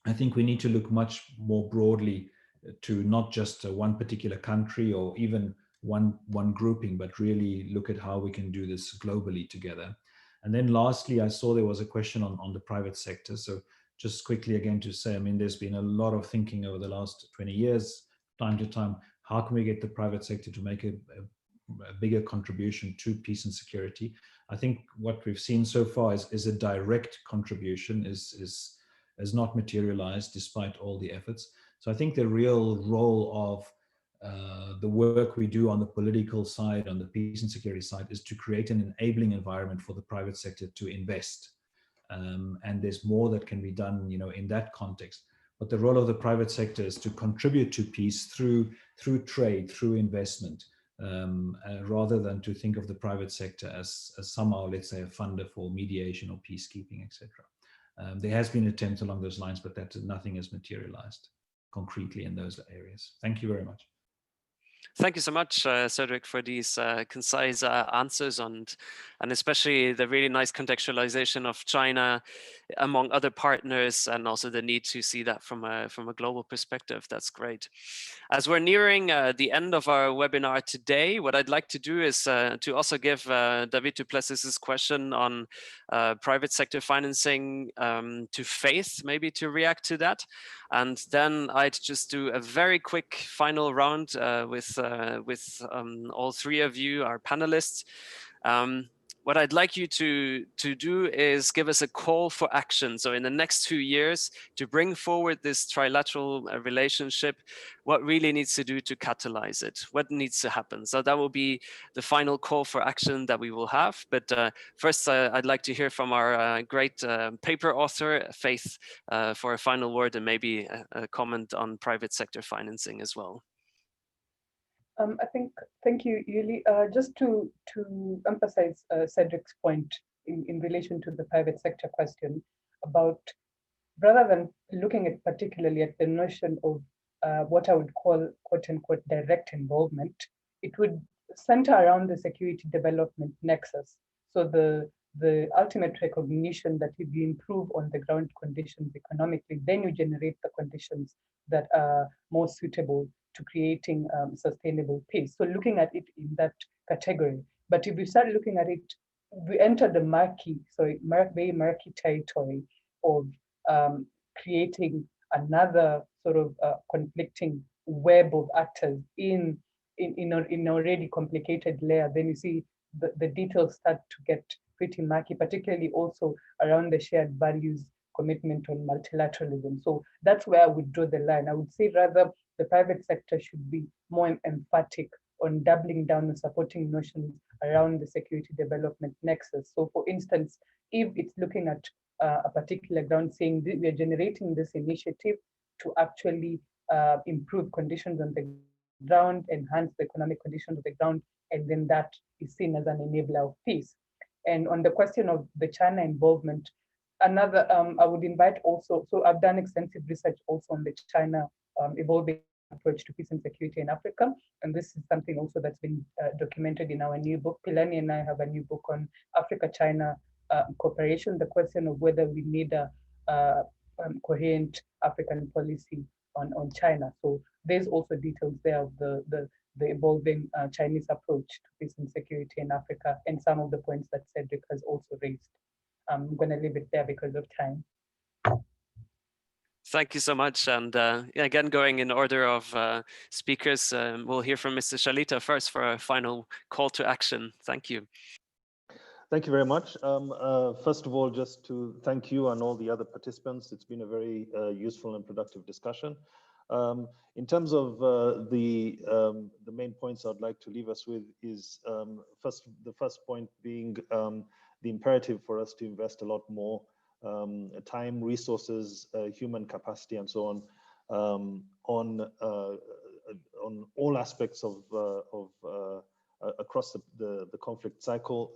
I think we need to look much more broadly to not just one particular country or even one grouping, but really look at how we can do this globally together. And then lastly, I saw there was a question on the private sector. So just quickly again to say, I mean, there's been a lot of thinking over the last 20 years, time to time, how can we get the private sector to make a bigger contribution to peace and security? I think what we've seen so far is a direct contribution, is not materialized despite all the efforts. So I think the real role of the work we do on the political side, on the peace and security side, is to create an enabling environment for the private sector to invest. And there's more that can be done, you know, in that context. But the role of the private sector is to contribute to peace through trade, through investment, rather than to think of the private sector as somehow, let's say, a funder for mediation or peacekeeping, etc. There has been attempts along those lines, but nothing has materialized concretely in those areas. Thank you very much. Thank you so much, Cedric, for these concise answers and especially the really nice contextualization of China among other partners, and also the need to see that from a global perspective. That's great. As we're nearing the end of our webinar today, what I'd like to do is to also give David Duplessis's question on private sector financing to Faith, maybe to react to that. And then I'd just do a very quick final round with all three of you, our panelists. What I'd like you to do is give us a call for action. So in the next 2 years, to bring forward this trilateral relationship, what really needs to do to catalyze it? What needs to happen? So that will be the final call for action that we will have. But first, I'd like to hear from our great paper author, Faith, for a final word and maybe a comment on private sector financing as well. Thank you, Yuli. Just to emphasize Cedric's point in relation to the private sector question about, rather than looking at particularly at the notion of what I would call quote unquote direct involvement, it would center around the security development nexus. So the ultimate recognition that if you improve on the ground conditions economically, then you generate the conditions that are more suitable to creating sustainable peace. So looking at it in that category. But if we start looking at it, we enter the very murky territory of creating another sort of conflicting web of actors in already complicated layer. Then you see the details start to get pretty murky, particularly also around the shared values commitment on multilateralism. So that's where I would draw the line. I would say rather the private sector should be more emphatic on doubling down on supporting notions around the security development nexus. So for instance, if it's looking at a particular ground saying we are generating this initiative to actually improve conditions on the ground, enhance the economic conditions of the ground, and then that is seen as an enabler of peace. And on the question of the China involvement, another, I would invite also, so I've done extensive research also on the China evolving approach to peace and security in Africa. And this is something also that's been documented in our new book. Pilani and I have a new book on Africa-China cooperation, the question of whether we need a coherent African policy on China. So there's also details there of the evolving Chinese approach to peace and security in Africa, and some of the points that Cedric has also raised. I'm going to leave it there because of time. Thank you so much. And again, going in order of speakers, we'll hear from Mr. Shalita first for a final call to action. Thank you. Thank you very much. First of all, just to thank you and all the other participants. It's been a very useful and productive discussion. In terms of the main points I'd like to leave us with is the first point being the imperative for us to invest a lot more time, resources, human capacity, and so on all aspects of across the conflict cycle,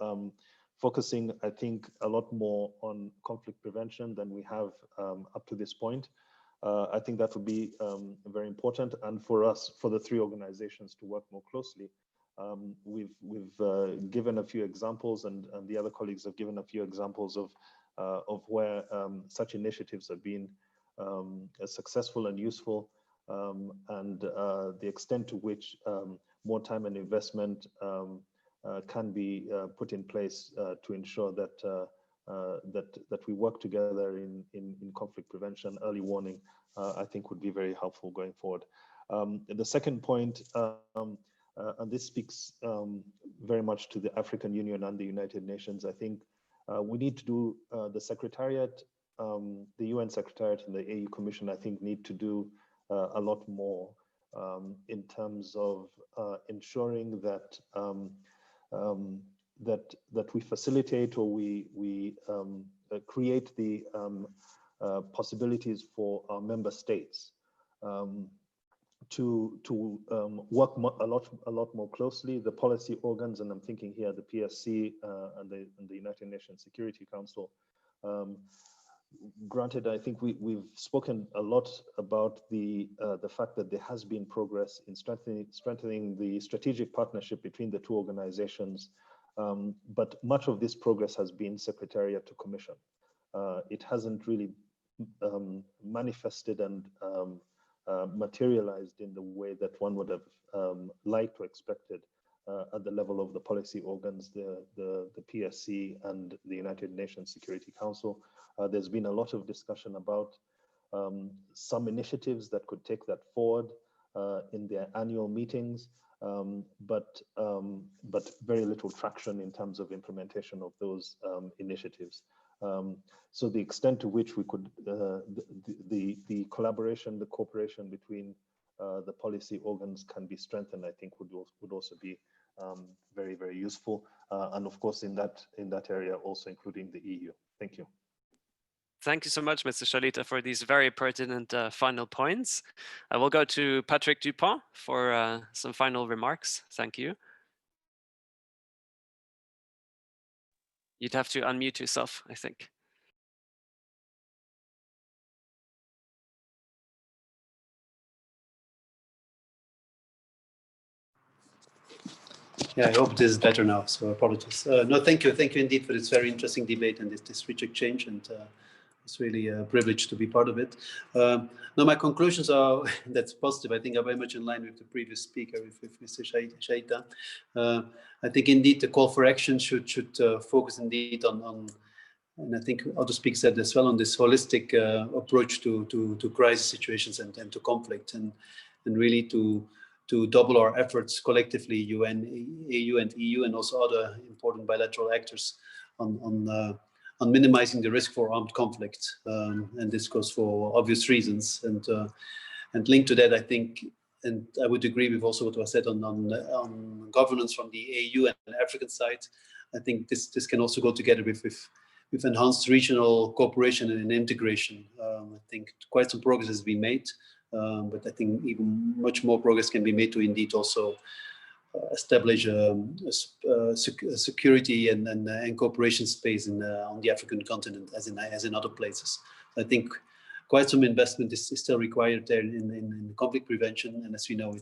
focusing, I think, a lot more on conflict prevention than we have up to this point. I think that would be very important, and for us, for the three organizations, to work more closely. We've given a few examples, and the other colleagues have given a few examples of where such initiatives have been successful and useful, and the extent to which more time and investment can be put in place to ensure that that we work together in conflict prevention, early warning, I think would be very helpful going forward. The second point, and this speaks very much to the African Union and the United Nations, I think we need to do the Secretariat, the UN Secretariat and the AU Commission, I think, need to do a lot more in terms of ensuring that that we facilitate, or we create the possibilities for our member states to work a lot more closely. The policy organs, and I'm thinking here the PSC and the United Nations Security Council. Granted, I think we've spoken a lot about the fact that there has been progress in strengthening the strategic partnership between the two organizations, but much of this progress has been Secretariat to Commission. It hasn't really manifested and materialized in the way that one would have liked or expected at the level of the policy organs, the PSC and the United Nations Security Council. There's been a lot of discussion about some initiatives that could take that forward in their annual meetings, but very little traction in terms of implementation of those initiatives. So the extent to which we could, the collaboration, the cooperation between the policy organs can be strengthened, I think would also be very, very useful. And of course, in that area, also including the EU. Thank you. Thank you so much, Mr. Shalita, for these very pertinent final points. I will go to Patrick Dupont for some final remarks. Thank you. You'd have to unmute yourself, I think. Yeah, I hope this is better now, so apologies. No, thank you indeed for this very interesting debate and this rich exchange, and it's really a privilege to be part of it. Now, my conclusions are, that's positive, I think are very much in line with the previous speaker, with Mr. Shaita. I think indeed the call for action should focus indeed on, and I think other speakers said as well, on this holistic approach to crisis situations and to conflict, and really to double our efforts collectively, UN, AU and EU, and also other important bilateral actors on minimizing the risk for armed conflict. And this goes for obvious reasons. And linked to that, I think, and I would agree with also what was said on governance from the AU and African side. I think this can also go together with enhanced regional cooperation and integration. I think quite some progress has been made. But I think even much more progress can be made to indeed also establish a security and cooperation space on the African continent as in other places. I think quite some investment is still required there in conflict prevention, and as we know,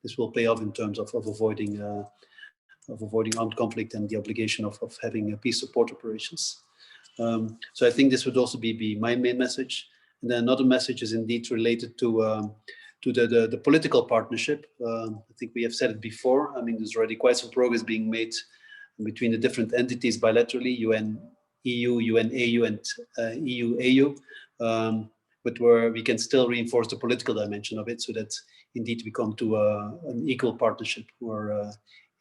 this will pay off in terms of avoiding armed conflict and the obligation of having peace support operations. So I think this would also be my main message. And then another message is indeed related to the political partnership. I think we have said it before. I mean, there's already quite some progress being made between the different entities bilaterally, UN-EU, UN-AU, and EU-AU. But where we can still reinforce the political dimension of it, so that indeed we come to an equal partnership where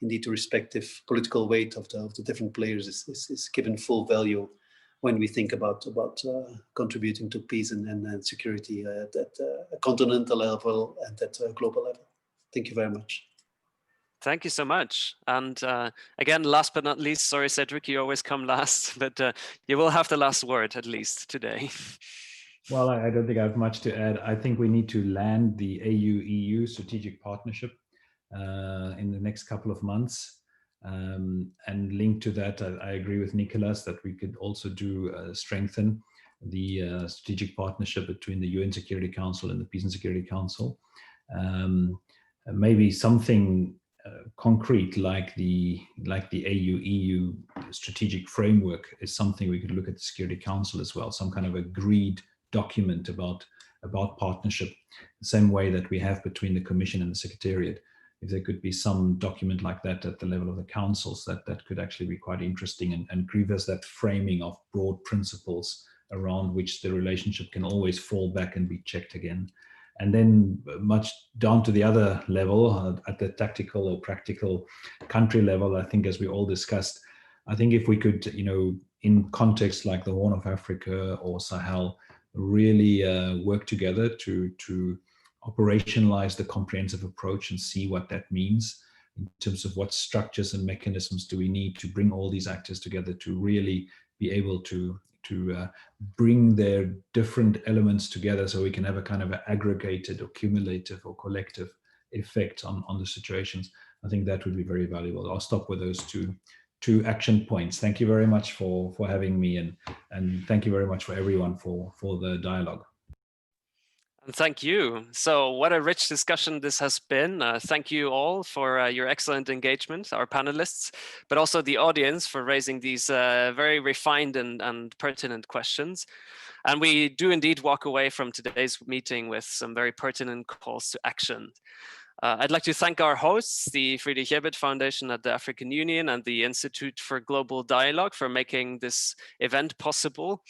indeed the respective political weight of the different players is given full value when we think about contributing to peace and security at a continental level and at a global level. Thank you very much. Thank you so much. And again, last but not least, sorry, Cedric, you always come last, but you will have the last word at least today. Well, I don't think I have much to add. I think we need to land the AU-EU strategic partnership in the next couple of months. And linked to that, I agree with Nicholas that we could also strengthen the strategic partnership between the UN Security Council and the Peace and Security Council. Maybe something concrete like the AU-EU strategic framework is something we could look at the Security Council as well, some kind of agreed document about partnership, the same way that we have between the Commission and the Secretariat. If there could be some document like that at the level of the councils, that could actually be quite interesting and give us that framing of broad principles around which the relationship can always fall back and be checked again. And then much down to the other level, at the tactical or practical country level, I think as we all discussed, I think if we could, in contexts like the Horn of Africa or Sahel, really work together to operationalize the comprehensive approach and see what that means in terms of what structures and mechanisms do we need to bring all these actors together to really be able to bring their different elements together so we can have a kind of an aggregated or cumulative or collective effect on the situations. I think that would be very valuable. I'll stop with those two action points. Thank you very much for having me, and thank you very much for everyone for the dialogue. And thank you. So what a rich discussion this has been. Thank you all for your excellent engagement, our panelists, but also the audience for raising these very refined and pertinent questions. And we do indeed walk away from today's meeting with some very pertinent calls to action. I'd like to thank our hosts, the Friedrich Ebert Foundation at the African Union and the Institute for Global Dialogue, for making this event possible.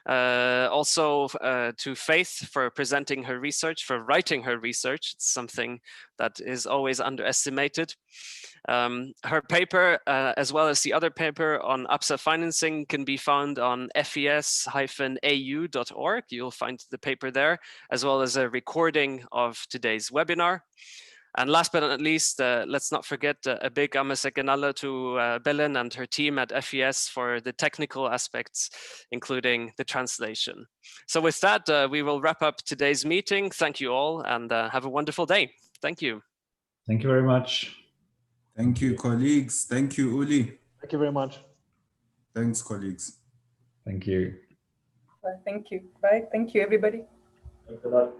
Also to Faith for presenting her research, for writing her research. It's something that is always underestimated. Her paper, as well as the other paper on APSA financing, can be found on fes-au.org. You'll find the paper there, as well as a recording of today's webinar. And last but not least, let's not forget a big amasekenala to Belen and her team at FES for the technical aspects, including the translation. So with that, we will wrap up today's meeting. Thank you all, and have a wonderful day. Thank you. Thank you very much. Thank you, colleagues. Thank you, Uli. Thank you very much. Thanks, colleagues. Thank you. Thank you. Bye. Thank you, everybody. Thanks a lot.